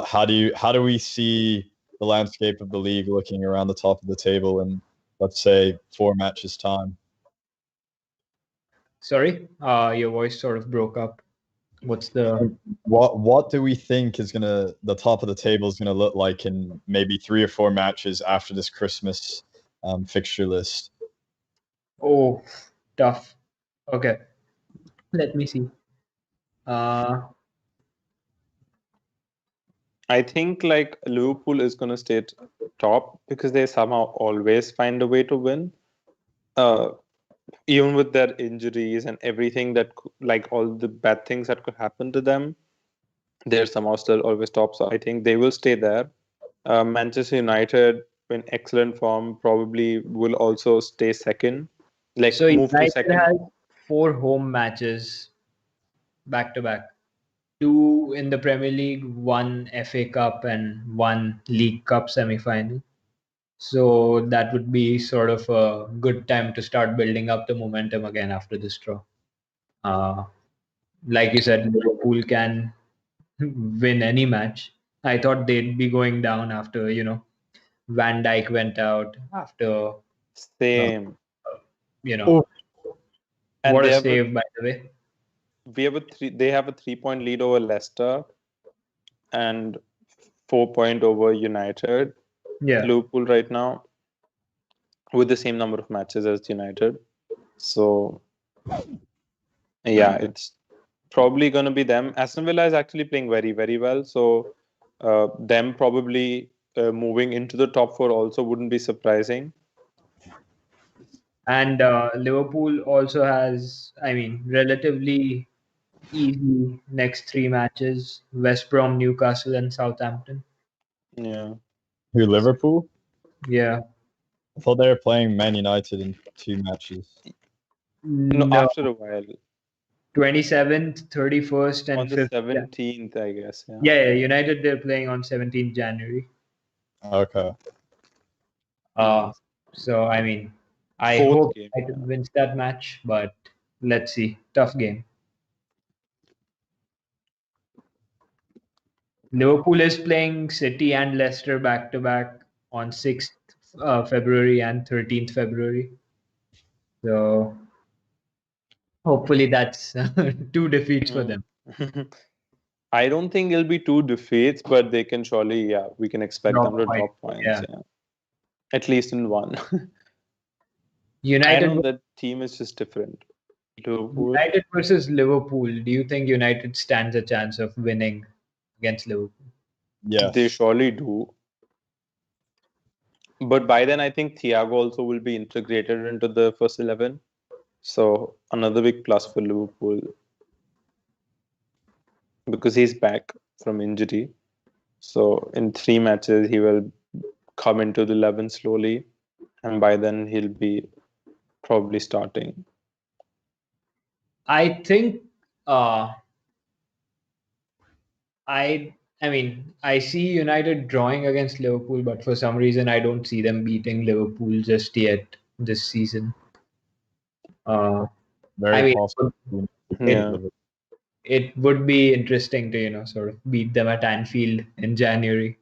How do we see the landscape of the league looking around the top of the table in, let's say, 4 matches time? Sorry, your voice sort of broke up. What's the What do we think is the top of the table is gonna look like in maybe 3 or 4 matches after this Christmas fixture list? Oh, tough. Okay, let me see. I think like Liverpool is going to stay top because they somehow always find a way to win. Even with their injuries and everything that like all the bad things that could happen to them, they're somehow still always top. So I think they will stay there. Manchester United in excellent form probably will also stay second. Like So move to United second. has 4 home matches back to back. 2 in the Premier League, 1 FA Cup, and 1 League Cup semi-final. So that would be sort of a good time to start building up the momentum again after this draw. Like you said, Liverpool can win any match. I thought they'd be going down after, Van Dijk went out, after, Same. And what a save, by the way. They have a 3-point lead over Leicester and 4-point over United. Yeah. Liverpool right now with the same number of matches as United. So yeah, it's probably going to be them. Aston Villa is actually playing very, very well. So them probably moving into the top 4 also wouldn't be surprising. And Liverpool also has, relatively easy next 3 matches: West Brom, Newcastle, and Southampton. Yeah. Who, Liverpool? Yeah. I thought they were playing Man United in 2 matches. No, No, after a while. 27th, 31st, On and the 5th. 17th, I guess. Yeah. Yeah, United they're playing on 17th January. Okay. So I mean, I Fourth hope game. United wins that match, but let's see. Tough game. Liverpool is playing City and Leicester back to back on 6th February and 13th February. So hopefully that's 2 defeats for them. I don't think it'll be 2 defeats, but they can surely, yeah, we can expect them to drop points. Yeah. At least in one. I United know that team is just different. Liverpool. United versus Liverpool. Do you think United stands a chance of winning against Liverpool? Yes. They surely do. But by then, I think Thiago also will be integrated into the first 11. So another big plus for Liverpool because he's back from injury. So in 3 matches, he will come into the 11 slowly. And by then, he'll be probably starting. I think I mean, I see United drawing against Liverpool, but for some reason, I don't see them beating Liverpool just yet this season. I Very mean, possible. Yeah. it would be interesting to, sort of beat them at Anfield in January,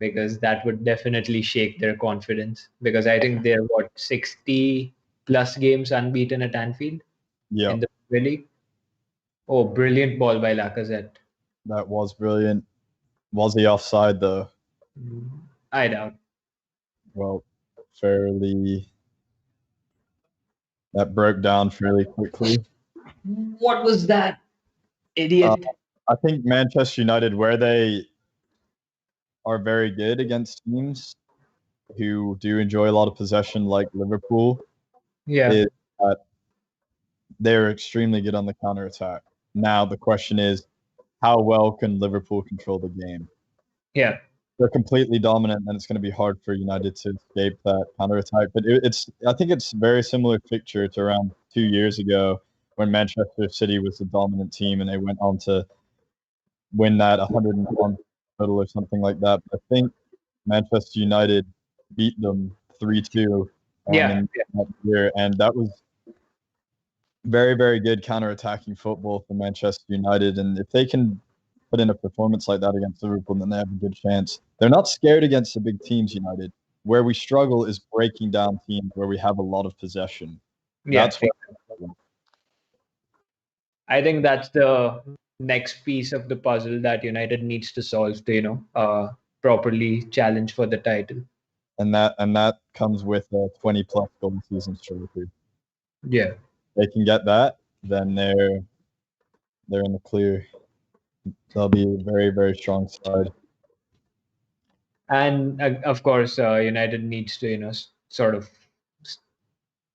because that would definitely shake their confidence. Because I think they're 60 plus games unbeaten at Anfield Yeah, in the Premier League. Oh, brilliant ball by Lacazette. that was brilliant. Was he offside though? I doubt. Well, fairly. That broke down fairly quickly. What was that, idiot? I think Manchester United, where they are very good against teams who do enjoy a lot of possession, like Liverpool, Yeah. is that they're extremely good on the counter attack. Now the question is, how well can Liverpool control the game? Yeah. They're completely dominant, and it's going to be hard for United to escape that counter attack. But I think it's very similar picture to around 2 years ago when Manchester City was the dominant team and they went on to win that 101 total or something like that. But I think Manchester United beat them 3-2 Yeah. in that year, and that was very, very good counter-attacking football for Manchester United. And if they can put in a performance like that against Liverpool, then they have a good chance. They're not scared against the big teams, United. Where we struggle is breaking down teams where we have a lot of possession. Yeah. That's what I think that's the next piece of the puzzle that United needs to solve to, properly challenge for the title. and that comes with a 20-plus goal season striker. Yeah. They can get that, then they're in the clear. They'll be a very, very strong side. And of course, United needs to, sort of,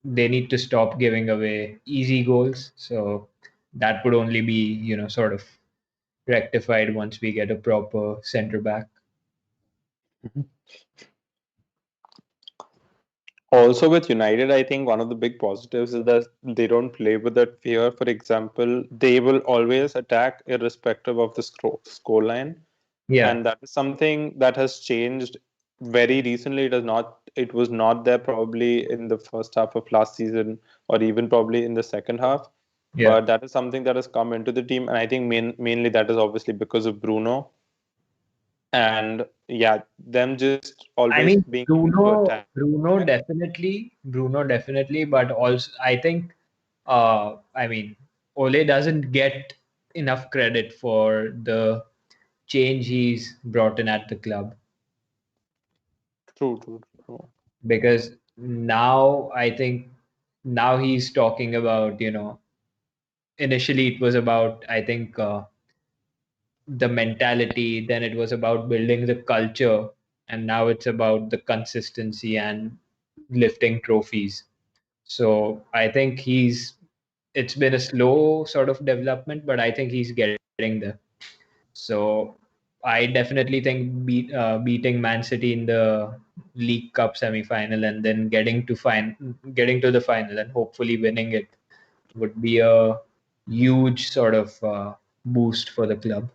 they need to stop giving away easy goals. So that would only be, sort of rectified once we get a proper center back. Also with United, I think one of the big positives is that they don't play with that fear. For example, they will always attack irrespective of the score line. Yeah. And that is something that has changed very recently. It was not there probably in the first half of last season or even probably in the second half. Yeah. But that is something that has come into the team. And I think mainly that is obviously because of Bruno. And yeah, them just always being able to attack. Bruno definitely, but also I think, Ole doesn't get enough credit for the change he's brought in at the club, True. because now I think now he's talking about, initially it was about, I think, the mentality, then it was about building the culture, and now it's about the consistency and lifting trophies. So I think it's been a slow sort of development, but I think he's getting there. So I definitely think beating Man City in the League Cup semi-final and then getting to the final and hopefully winning it would be a huge sort of boost for the club.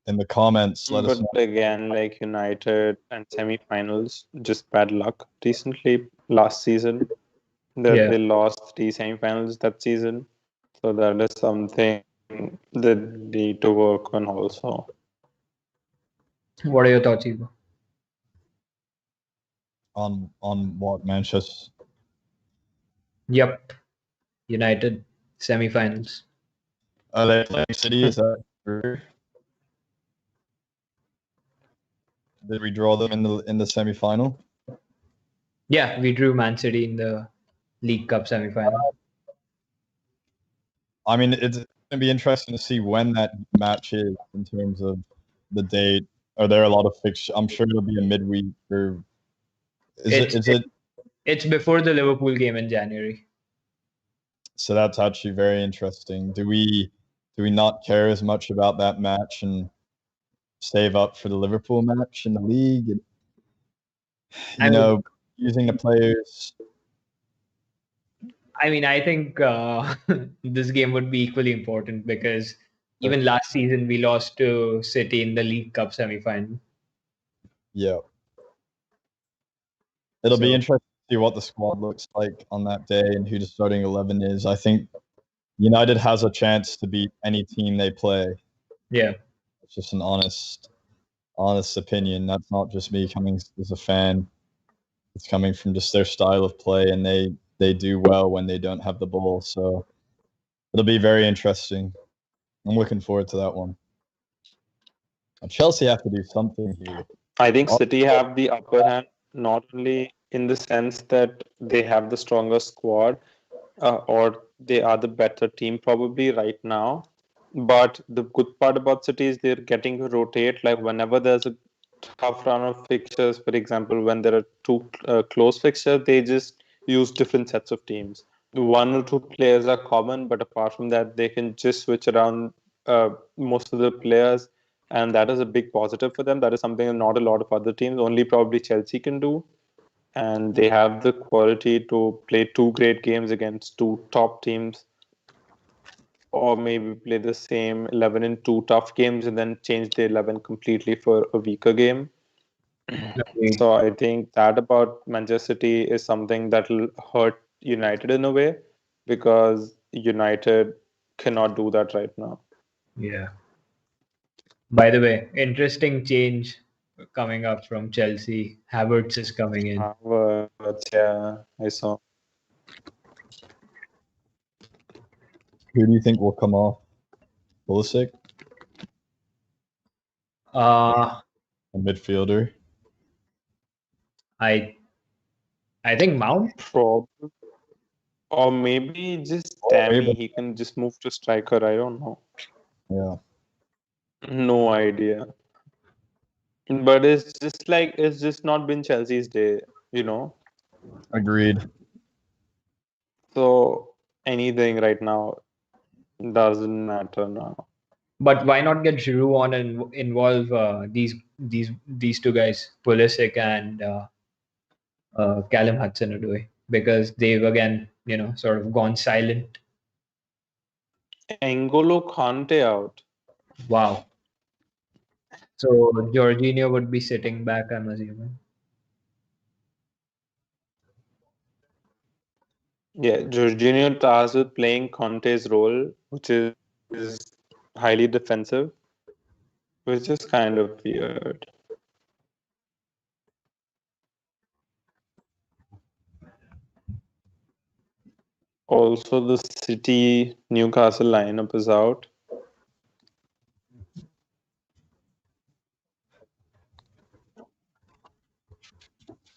In the comments, let us But know. again, like United and semi-finals, just bad luck. Recently, last season, that Yeah. they lost the semi-finals that season. So that is something they need to work on also. What are your thoughts, Ivo? On what Manchester. Yep. United semi-finals. Are they playing City? Is that true? Did we draw them in the semi-final? Yeah, we drew Man City in the League Cup semi-final. I mean, it's going to be interesting to see when that match is in terms of the date. Are there a lot of fixtures? I'm sure it'll be a midweek. Or is it? It's before the Liverpool game in January. So that's actually very interesting. Do we not care as much about that match and save up for the Liverpool match in the league? I mean, Using the players. I think this game would be equally important because even last season we lost to City in the League Cup semi-final. Yeah. It'll be So interesting to see what the squad looks like on that day and who the starting 11 is. I think United has a chance to beat any team they play. yeah, It's just an honest opinion. That's not just me coming as a fan. It's coming from just their style of play, and they do well when they don't have the ball. So it'll be very interesting. I'm looking forward to that one. Chelsea have to do something here. I think City have the upper hand, not only in the sense that they have the stronger squad, or they are the better team probably right now. But the good part about City is they're getting to rotate. Like whenever there's a tough run of fixtures, for example, when there are two close fixtures, they just use different sets of teams. One or two players are common, but apart from that, they can just switch around most of the players, and that is a big positive for them. That is something that not a lot of other teams, only probably Chelsea, can do. And they have the quality to play two great games against two top teams, or maybe play the same 11 in two tough games and then change the 11 completely for a weaker game. okay. So I think that about Manchester City is something that will hurt United in a way, because United cannot do that right now. Yeah. By the way, interesting change coming up from Chelsea. Havertz is coming in. But yeah, I saw. Who do you think will come off? Pulisic, Uh, a midfielder. I think Mount. Probably. Or maybe just Tammy. He can just move to striker. I don't know. Yeah. No idea. But it's just not been Chelsea's day, you know. Agreed. So anything right now doesn't matter now. But why not get Giroud on and involve these two guys, Pulisic and Callum Hudson-Odoi, because they've again sort of gone silent. N'Golo Kante out. Wow. So Jorginho would be sitting back, I'm assuming. Yeah, Jorginho tasked with playing Conte's role, which is highly defensive, which is kind of weird. Also, the City Newcastle lineup is out.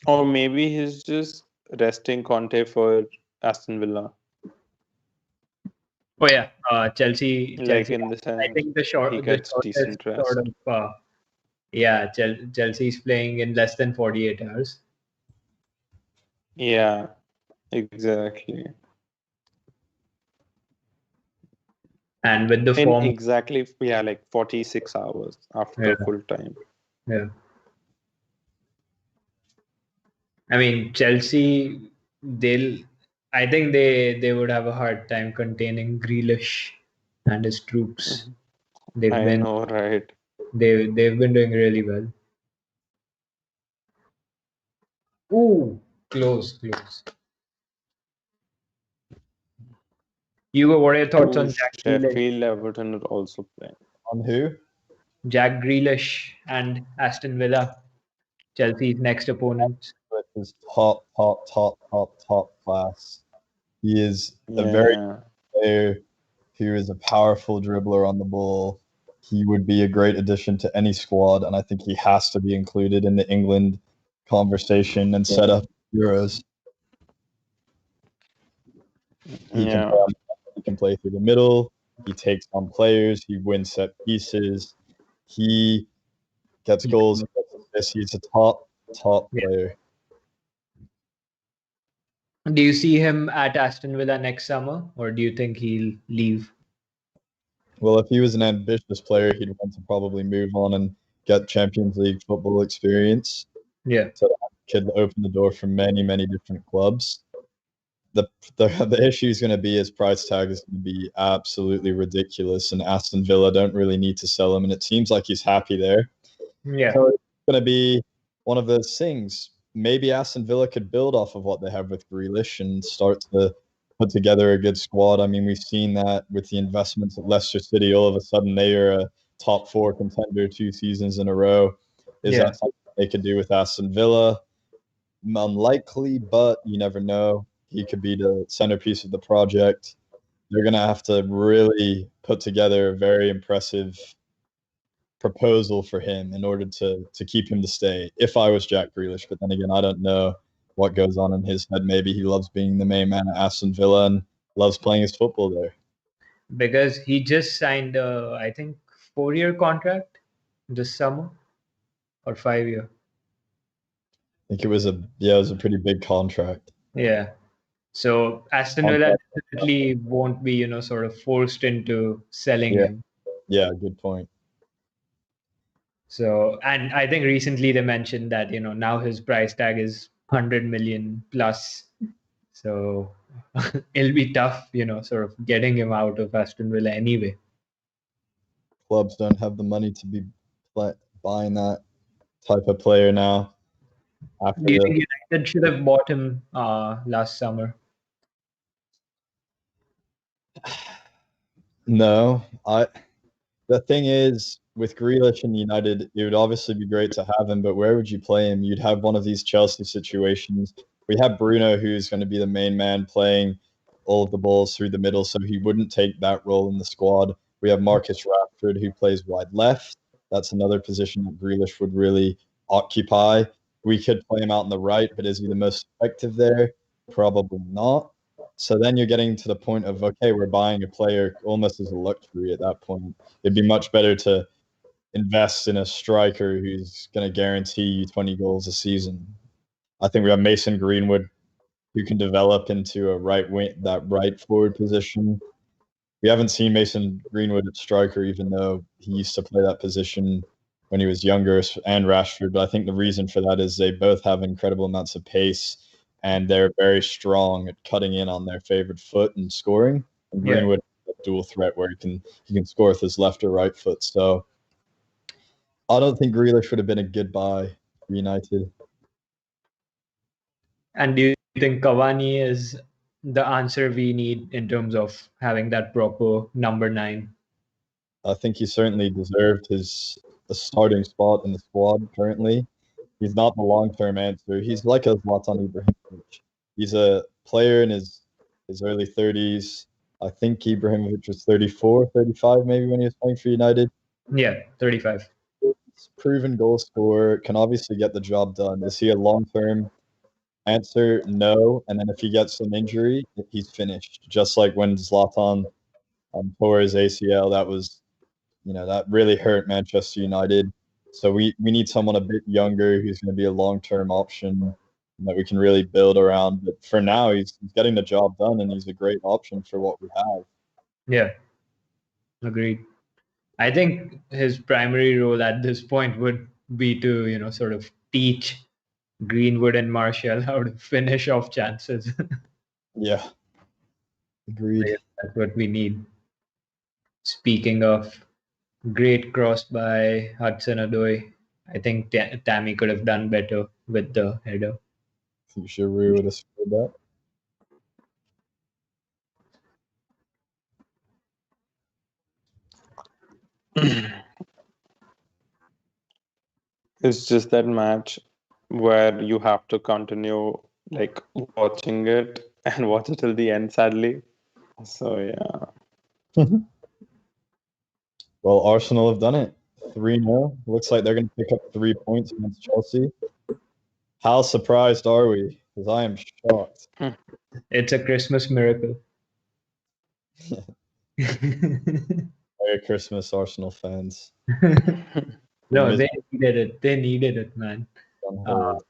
Or maybe he's just resting Conte for Aston Villa. Oh yeah, Chelsea. Like in the I sense think the he gets shortest decent sort rest. of yeah. Chelsea's playing in less than 48 hours. Yeah, exactly. And with the In form, exactly, yeah, like 46 hours after yeah, full time. Yeah. I mean, Chelsea, I think they would have a hard time containing Grealish and his troops. Mhm. They've I been know, right? they've been doing really well. Ooh, close. Hugo, what are your thoughts Ooh, on Jack Grealish? Sheffield Everton are also playing. On who? Jack Grealish and Aston Villa, Chelsea's next opponents. With his top class. He is a very Yeah. player who is a powerful dribbler on the ball. He would be a great addition to any squad, and I think he has to be included in the England conversation and set up Euros. He can Yeah. play on, he can play through the middle. He takes on players. He wins set pieces. He gets goals. He gets assists. He's a top Yeah. player. Do you see him at Aston Villa next summer, or do you think he'll leave? Well, if he was an ambitious player, he'd want to probably move on and get Champions League football experience. Yeah. So that could open the door for many different clubs. The issue is going to be his price tag is going to be absolutely ridiculous, and Aston Villa don't really need to sell him, and it seems like he's happy there. Yeah. So it's going to be one of those things. Maybe Aston Villa could build off of what they have with Grealish and start to put together a good squad. I mean, we've seen that with the investments at Leicester City. All of a sudden, they are a top four contender 2 seasons in a row. Is Yeah. that something they could do with Aston Villa? Unlikely, but you never know. He could be the centerpiece of the project. They're going to have to really put together a very impressive proposal for him in order to keep him to stay. If I was Jack Grealish, but then again, I don't know what goes on in his head. Maybe he loves being the main man at Aston Villa and loves playing his football there. Because he just signed I think 4-year contract this summer or 5-year. I think it was a pretty big contract. Yeah. So Aston Villa definitely won't be, sort of forced into selling Yeah. him. Yeah, good point. So, and I think recently they mentioned that, now his price tag is 100 million plus. So it'll be tough, sort of getting him out of Aston Villa anyway. Clubs don't have the money to be buying that type of player now. Do you think United should have bought him last summer? No, the thing is, with Grealish and United, it would obviously be great to have him, but where would you play him? You'd have one of these Chelsea situations. We have Bruno, who's going to be the main man playing all of the balls through the middle, so he wouldn't take that role in the squad. We have Marcus Rashford, who plays wide left. That's another position that Grealish would really occupy. We could play him out on the right, but is he the most effective there? Probably not. So then you're getting to the point of, okay, we're buying a player almost as a luxury at that point. It'd be much better to invest in a striker who's going to guarantee you 20 goals a season. I think we have Mason Greenwood, who can develop into a right wing, that right forward position. We haven't seen Mason Greenwood at striker, even though he used to play that position when he was younger, and Rashford. But I think the reason for that is they both have incredible amounts of pace, and they're very strong at cutting in on their favorite foot and scoring. And Yeah. Greenwood is a dual threat where he can score with his left or right foot. So I don't think Grealish would have been a good buy for United. And do you think Cavani is the answer we need in terms of having that proper number 9? I think he certainly deserved his a starting spot in the squad currently. He's not the long-term answer. He's like a Zlatan Ibrahimovic. He's a player in his early 30s. I think Ibrahimovic was 34, 35 maybe when he was playing for United. Yeah, 35. He's a proven goal scorer, can obviously get the job done. Is he a long-term answer? No. And then if he gets an injury, he's finished. Just like when Zlatan tore his ACL, that really hurt Manchester United. So we need someone a bit younger who's going to be a long-term option that we can really build around. But for now, he's getting the job done, and he's a great option for what we have. Yeah, agreed. I think his primary role at this point would be to sort of teach Greenwood and Martial how to finish off chances. Yeah. Agreed. That's what we need. Speaking of great cross by Hudson-Odoi, I think Tammy could have done better with the header. I think Giroud would have scored that. It's just that match where you have to continue like watching it and watch it till the end, sadly. So yeah. Well, Arsenal have done it. 3-0. Looks like they're going to pick up 3 points against Chelsea. How surprised are we? Because I am shocked. It's a Christmas miracle. Merry Christmas, Arsenal fans. No, they needed it. They needed it, man. Hold.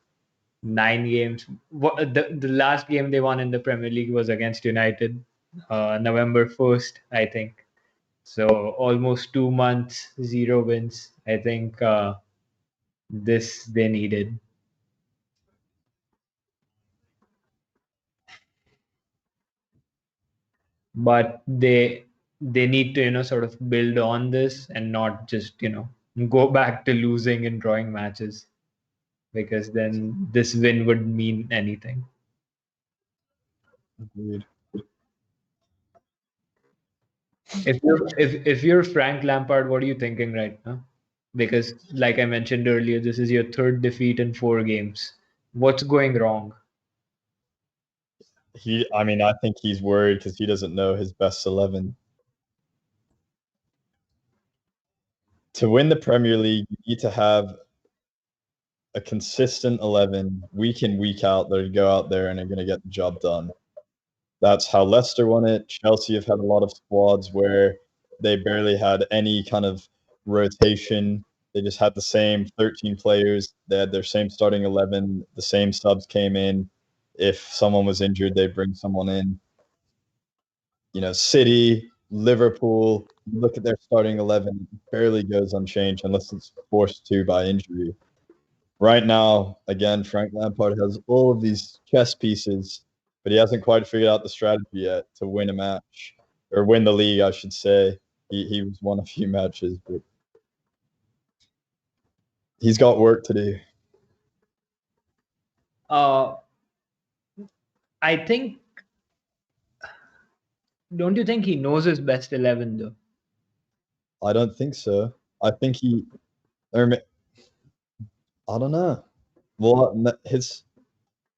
9 games. The last game they won in the Premier League was against United, November 1st, I think. So almost 2 months, 0 wins. I think this they needed. But they need to sort of build on this and not just go back to losing and drawing matches, because then this win would mean anything. Agreed. If you're Frank Lampard, what are you thinking right now? Because like I mentioned earlier, this is your third defeat in 4 games. What's going wrong? I think he's worried because he doesn't know his best 11. To win the Premier League, you need to have a consistent 11 week in, week out that go out there and are going to get the job done. That's how Leicester won it. Chelsea have had a lot of squads where they barely had any kind of rotation. They just had the same 13 players. They had their same starting 11. The same subs came in. If someone was injured, they bring someone in. City, Liverpool, look at their starting 11, barely goes unchanged unless it's forced to by injury. Right now, again, Frank Lampard has all of these chess pieces, but he hasn't quite figured out the strategy yet to win a match, or win the league, I should say. He was won a few matches, but he's got work to do. I think. Don't you think he knows his best 11 though? I don't think so. I think I don't know. Well,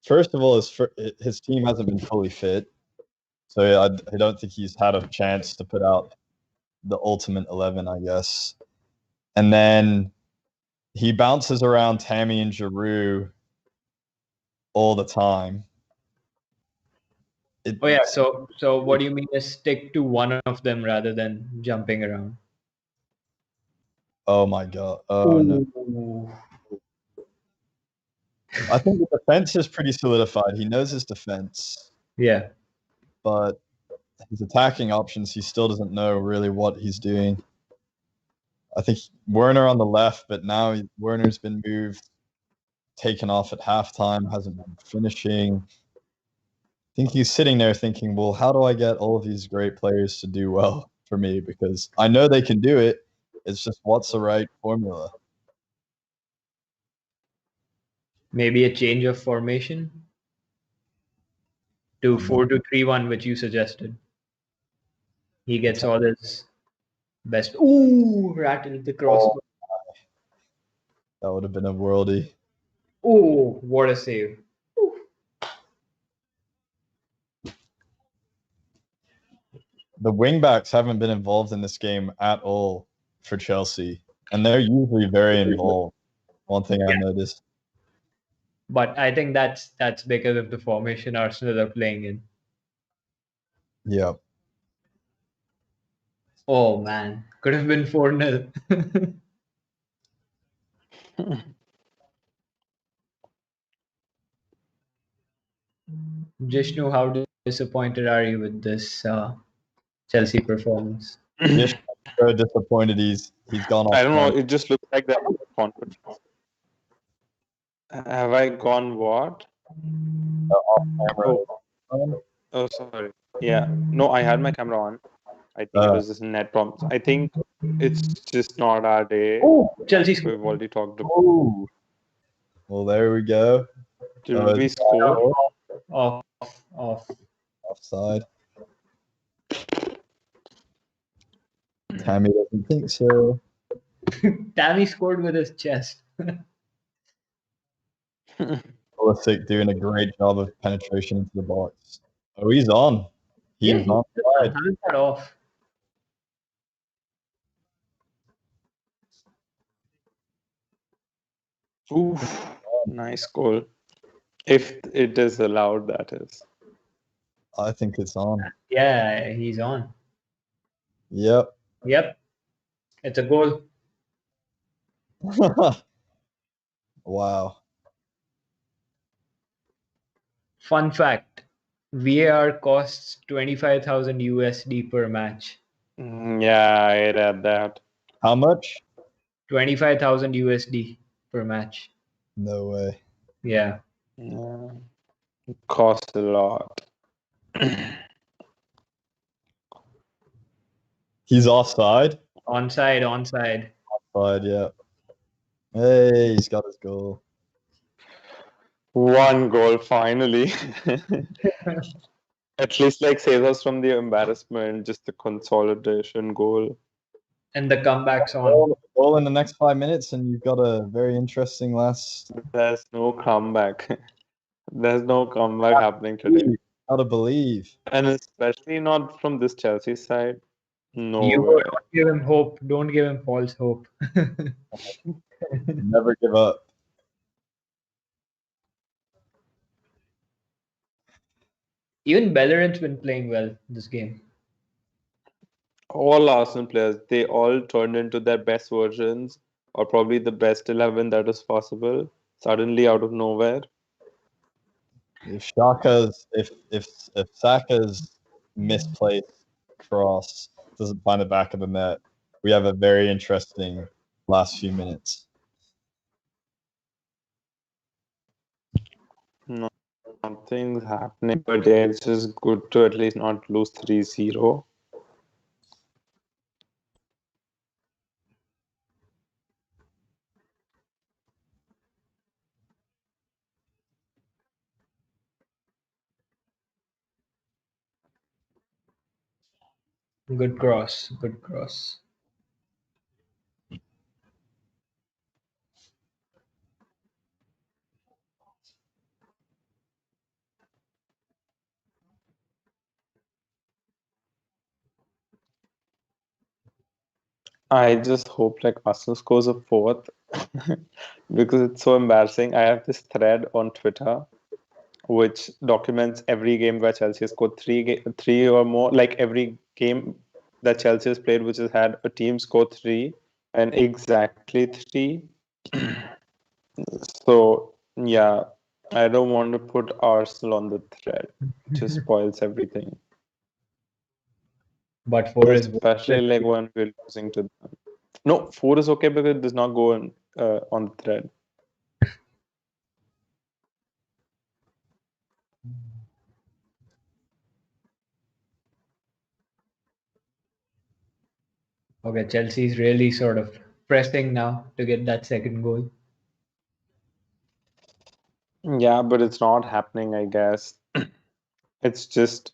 first of all, his team hasn't been fully fit, so I don't think he's had a chance to put out the ultimate 11, I guess. And then he bounces around Tammy and Giroud all the time. So what do you mean is stick to one of them rather than jumping around? Oh my god. Oh no. I think the defense is pretty solidified. He knows his defense. Yeah. But his attacking options, he still doesn't know really what he's doing. I think Werner on the left, but now Werner's been moved, taken off at halftime, hasn't been finishing. I think he's sitting there thinking, well, how do I get all of these great players to do well for me? Because I know they can do it. It's just what's the right formula? Maybe a change of formation to 4-2-3-1, which you suggested. He gets all his best. Ooh, rattled the crossbar. That would have been a worldie. Oh, what a save. The wingbacks haven't been involved in this game at all for Chelsea, and they're usually very involved. One thing I noticed. But I think that's because of the formation Arsenal are playing in. Yeah. Oh man, could have been 4-0. Jishnu, how disappointed are you with this Chelsea performance? Just so disappointed he's gone off. I don't know. It just looks like that confidence. Have I gone what? Off camera. Oh, sorry. Yeah. No, I had my camera on. I think it was just net problems. I think it's just not our day. Chelsea We've scored. already talked about. Oh, well, there we go. Did we score? Off. Offside. Tammy doesn't think so. Tammy scored with his chest. Pulisic doing a great job of penetration into the box. Oh, he's on. He's on. How's that off? Oof. Nice goal. If it is allowed, that is. I think it's on. Yeah, he's on. Yep. Yep. It's a goal. Wow. Fun fact. VAR costs 25,000 USD per match. Yeah, I read that. How much? 25,000 USD per match. No way. Yeah. Yeah. It costs a lot. He's offside. Onside. Offside, yeah. Hey, he's got his goal. One goal finally. At least like saves us from the embarrassment, just the consolidation goal. And the comeback's on. Goal in the next 5 minutes, and you've got a very interesting last. There's no comeback. There's no comeback happening today. Gotta believe. And especially not from this Chelsea side. No You way. don't give him hope. Don't give him false hope. Never give up. Even Bellerin's been playing well this game. All Arsenal players, they all turned into their best versions, or probably the best 11 that is possible, suddenly out of nowhere. If Saka's misplaced cross doesn't find the back of the net, we have a very interesting last few minutes. Nothing's happening, but yeah, it's just good to at least not lose 3-0. Good cross. I just hope like Arsenal scores a fourth because it's so embarrassing. I have this thread on Twitter which documents every game where Chelsea has scored three or more. Like every game that Chelsea has played, which has had a team score 3 and exactly 3. So yeah, I don't want to put Arsenal on the thread. It just spoils everything. But 4 is Especially like when we're losing to them. No, 4 is okay because it does not go on the thread. okay. Chelsea's really sort of pressing now to get that second goal. Yeah, but it's not happening, I guess. It's just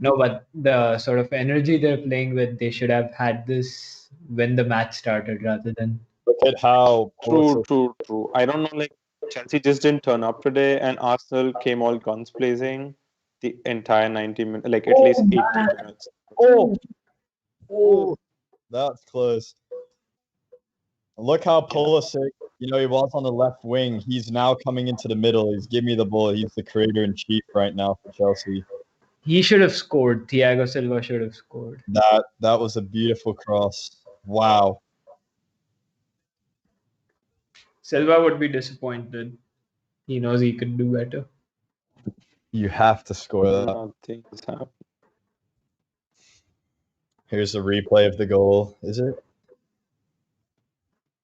No, but the sort of energy they're playing with, they should have had this when the match started rather than. Look at how true. I don't know, like Chelsea just didn't turn up today, and Arsenal came all guns blazing the entire 90 minutes, like at least 80 minutes. Oh, that's close. Look how Pulisic, he was on the left wing. He's now coming into the middle. He's giving me the ball. He's the creator in chief right now for Chelsea. He should have scored. Thiago Silva should have scored. That was a beautiful cross. Wow. Silva would be disappointed. He knows he could do better. You have to score that. Nothing's happening. Here's a replay of the goal. Is it?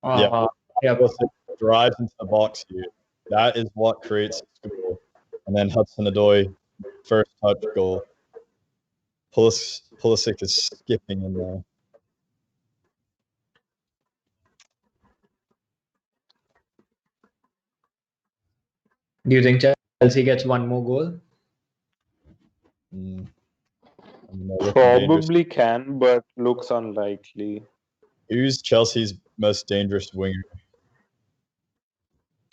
Yeah. Pulisic drives into the box here. That is what creates a score. And then Hudson-Odoi, first touch goal. Pulisic is skipping in there. Do you think Chelsea gets one more goal? Probably can, but looks unlikely. Who's Chelsea's most dangerous winger?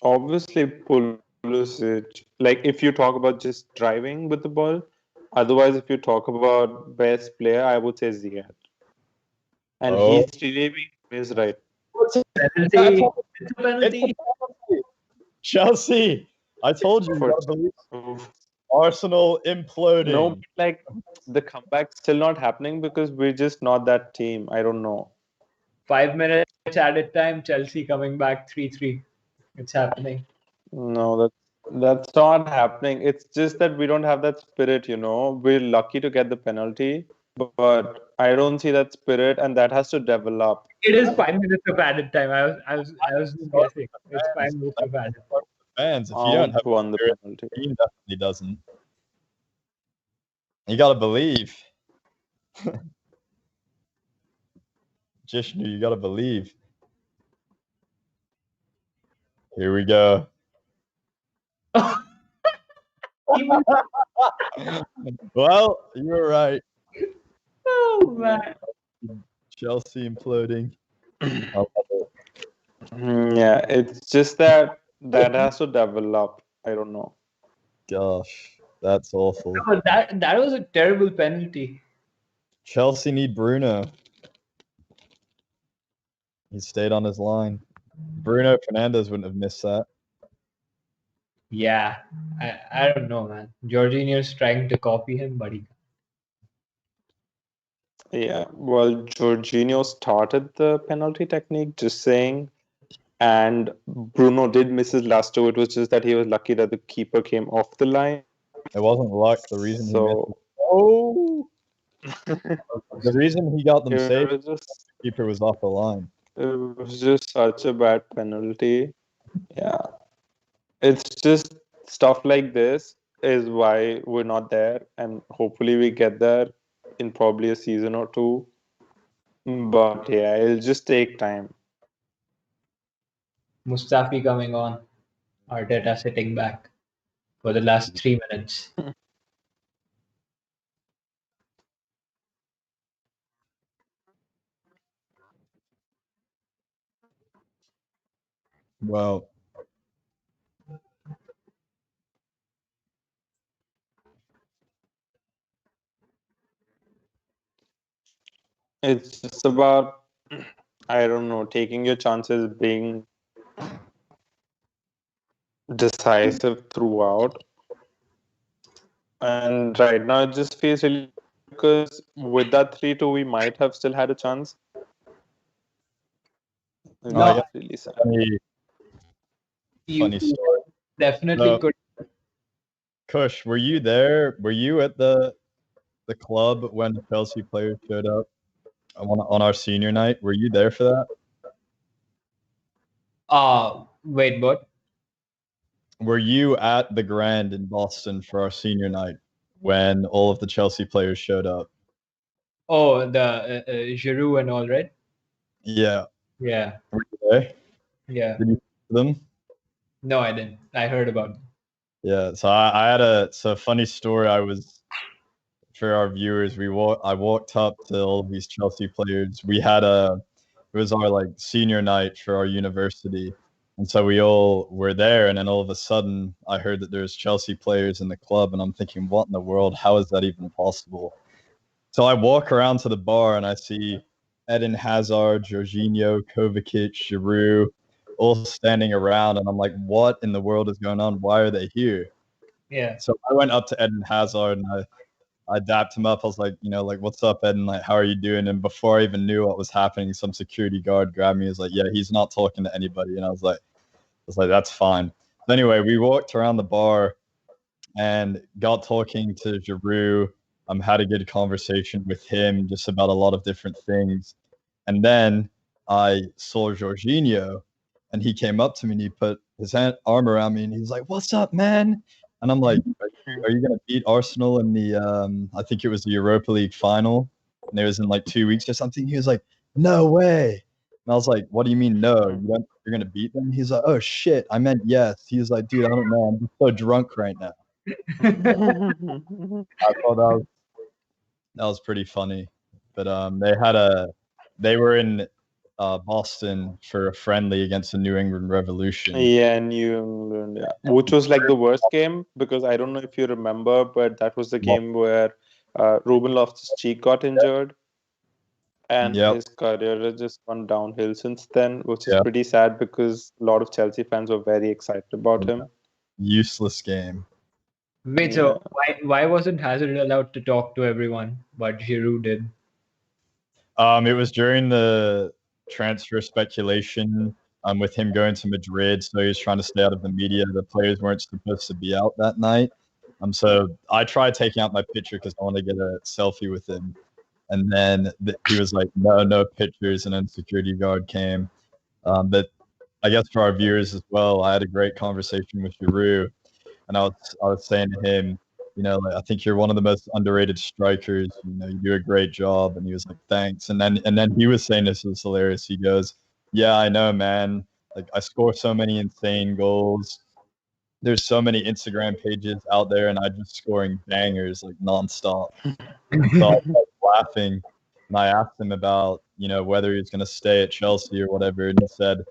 Obviously, Pulisic. Like, if you talk about just driving with the ball, otherwise, if you talk about best player, I would say Ziyech. And he's really being praised right. Penalty. It's a penalty. Chelsea. I told you. For- Arsenal imploding. No, but like the comeback's still not happening because we're just not that team. I don't know. 5 minutes added time. Chelsea coming back 3-3. It's happening. No, that's not happening. It's just that we don't have that spirit, you know. We're lucky to get the penalty, but I don't see that spirit, and that has to develop. It is 5 minutes of added time. I was just guessing. It's 5 minutes of added time. Fans, if you don't have won the spirit, penalty. the team definitely doesn't. You gotta believe. Jishnu, you gotta believe. Here we go. Well, you were right. Oh man. Chelsea imploding. Yeah, it's just that has to develop. I don't know. Gosh, that's awful. No, that was a terrible penalty. Chelsea need Bruno. He stayed on his line. Bruno Fernandes wouldn't have missed that. Yeah, I don't know, man. Jorginho's trying to copy him, but he. Yeah, well, Jorginho started the penalty technique, just saying. And Bruno did miss his last two. It was just that he was lucky that the keeper came off the line. It wasn't luck. The reason he missed. So, Oh, the reason he got them it saved, was just the keeper was off the line. it was just such a bad penalty. Yeah. It's just stuff like this is why we're not there, and hopefully we get there in probably a season or two. But yeah, it'll just take time. Mustafi coming on. Arteta sitting back for the last 3 minutes. Well, It's just about, I don't know, taking your chances, being decisive throughout. And right now, it just feels really because with that 3-2, we might have still had a chance. No, That's really sad. funny story. Definitely No. could. Kush, were you there? Were you at the club when the Chelsea players showed up on our senior night? Were you there for that? Wait, what? Were you at the Grand in Boston for our senior night when all of the Chelsea players showed up? Oh, the Giroud and all, right? Yeah. Yeah. Were you there? Yeah. Did you see them? No, I didn't. I heard about them. Yeah. So I had a funny story. I was for our viewers. I walked up to all these Chelsea players. It was our like senior night for our university. And so we all were there, and then all of a sudden I heard that there's Chelsea players in the club, and I'm thinking, what in the world? How is that even possible? So I walk around to the bar and I see Eden Hazard, Jorginho, Kovacic, Giroud, all standing around, and I'm like, what in the world is going on? Why are they here? Yeah. So I went up to Eden Hazard and I dapped him up. I was like, what's up, Eden? Like, how are you doing? And before I even knew what was happening, some security guard grabbed me. He was like, yeah, he's not talking to anybody. And I was like, that's fine. But anyway, we walked around the bar and got talking to Giroud. Had a good conversation with him just about a lot of different things. And then I saw Jorginho, and he came up to me and arm around me, and he's like, "What's up, man?" And I'm like, "Are you gonna beat Arsenal in the I think it was the Europa League final, and it was in like 2 weeks or something?" He was like, "No way." And I was like, "What do you mean, no? You're gonna beat them?" He's like, "Oh shit, I meant yes." He was like, "Dude, I don't know. I'm just so drunk right now." I thought that was pretty funny. But they were in Boston for a friendly against the New England Revolution. Yeah, New England, yeah. Which was like the worst game because I don't know if you remember, but that was the game where Ruben Loftus-Cheek got injured and Yep. his career has just gone downhill since then, which is Yep. pretty sad because a lot of Chelsea fans were very excited about him. Useless game. Wait, so why wasn't Hazard allowed to talk to everyone, but Giroud did? It was during the transfer speculation with him going to Madrid, so he was trying to stay out of the media. The players weren't supposed to be out that night. So I tried taking out my picture because I wanted to get a selfie with him. And then he was like, no pictures, and then security guard came. But I guess for our viewers as well, I had a great conversation with Giroud, and I was saying to him, like, I think you're one of the most underrated strikers. You do a great job. And he was like, thanks. And then he was saying, this was hilarious. He goes, yeah, I know, man. Like, I score so many insane goals. There's so many Instagram pages out there, and I'm just scoring bangers like nonstop. So I was laughing, and I asked him about, whether he was going to stay at Chelsea or whatever, and he said,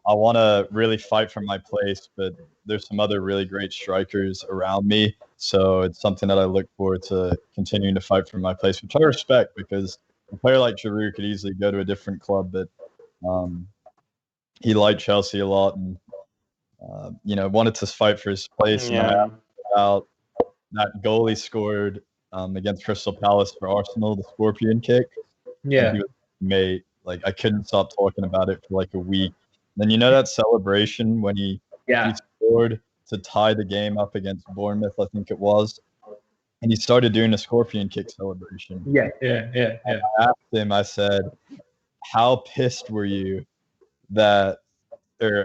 I want to really fight for my place, but there's some other really great strikers around me. So it's something that I look forward to continuing to fight for my place, which I respect because a player like Giroud could easily go to a different club, but he liked Chelsea a lot and, wanted to fight for his place. Yeah. And I asked about that goal he scored against Crystal Palace for Arsenal, the scorpion kick. Yeah. And he was, mate, like, I couldn't stop talking about it for like a week. Then that celebration when he scored to tie the game up against Bournemouth, I think it was, and he started doing a scorpion kick celebration. Yeah. I asked him, I said, how pissed were you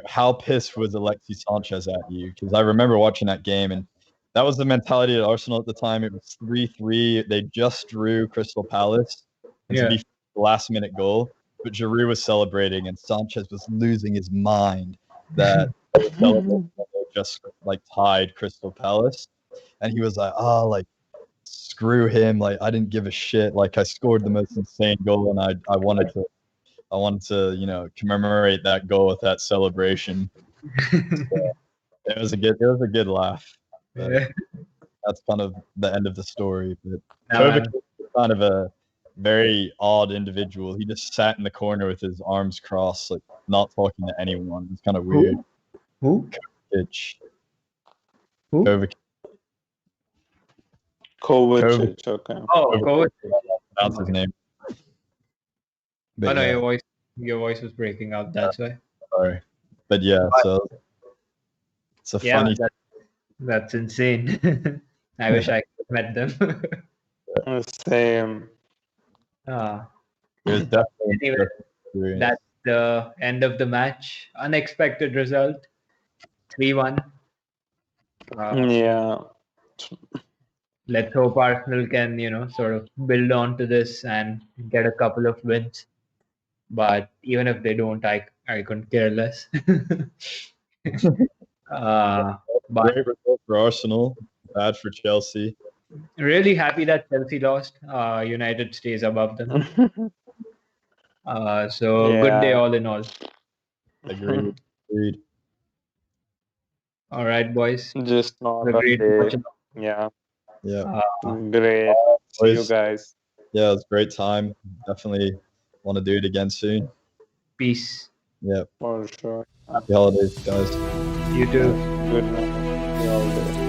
how pissed was Alexis Sanchez at you? Because I remember watching that game, and that was the mentality at Arsenal at the time. It was 3-3. They just drew Crystal Palace, and to be the last-minute goal. But Giroud was celebrating, and Sanchez was losing his mind that they just like tied Crystal Palace, and he was like, "Oh, like screw him! Like I didn't give a shit. Like I scored the most insane goal, and I wanted to commemorate that goal with that celebration." So it was a good laugh. Yeah. That's kind of the end of the story. But Nah, Kovacic is kind of a very odd individual. He just sat in the corner with his arms crossed, like not talking to anyone. It's kind of weird. Who? Kovacic. Who? Kovacic. Okay. Oh, Kovacic. That's his name. But no, yeah, your voice was breaking out. That's why. sorry. But yeah, so it's a funny. That's insane. I wish I could have met them. Same. It was definitely Anyway, that's the end of the match. Unexpected result, 3-1. Yeah. Let's hope Arsenal can, sort of build on to this and get a couple of wins. But even if they don't, I couldn't care less. But great result for Arsenal, bad for Chelsea. Really happy that Chelsea lost. United stays above them. So good day all in all. Agreed. All right, boys. Just not a great day. Yeah. Yeah. Great. See you guys. Yeah, it was a great time. Definitely want to do it again soon. Peace. Yeah. For sure. Happy holidays, guys. You too. Good night. See you all day.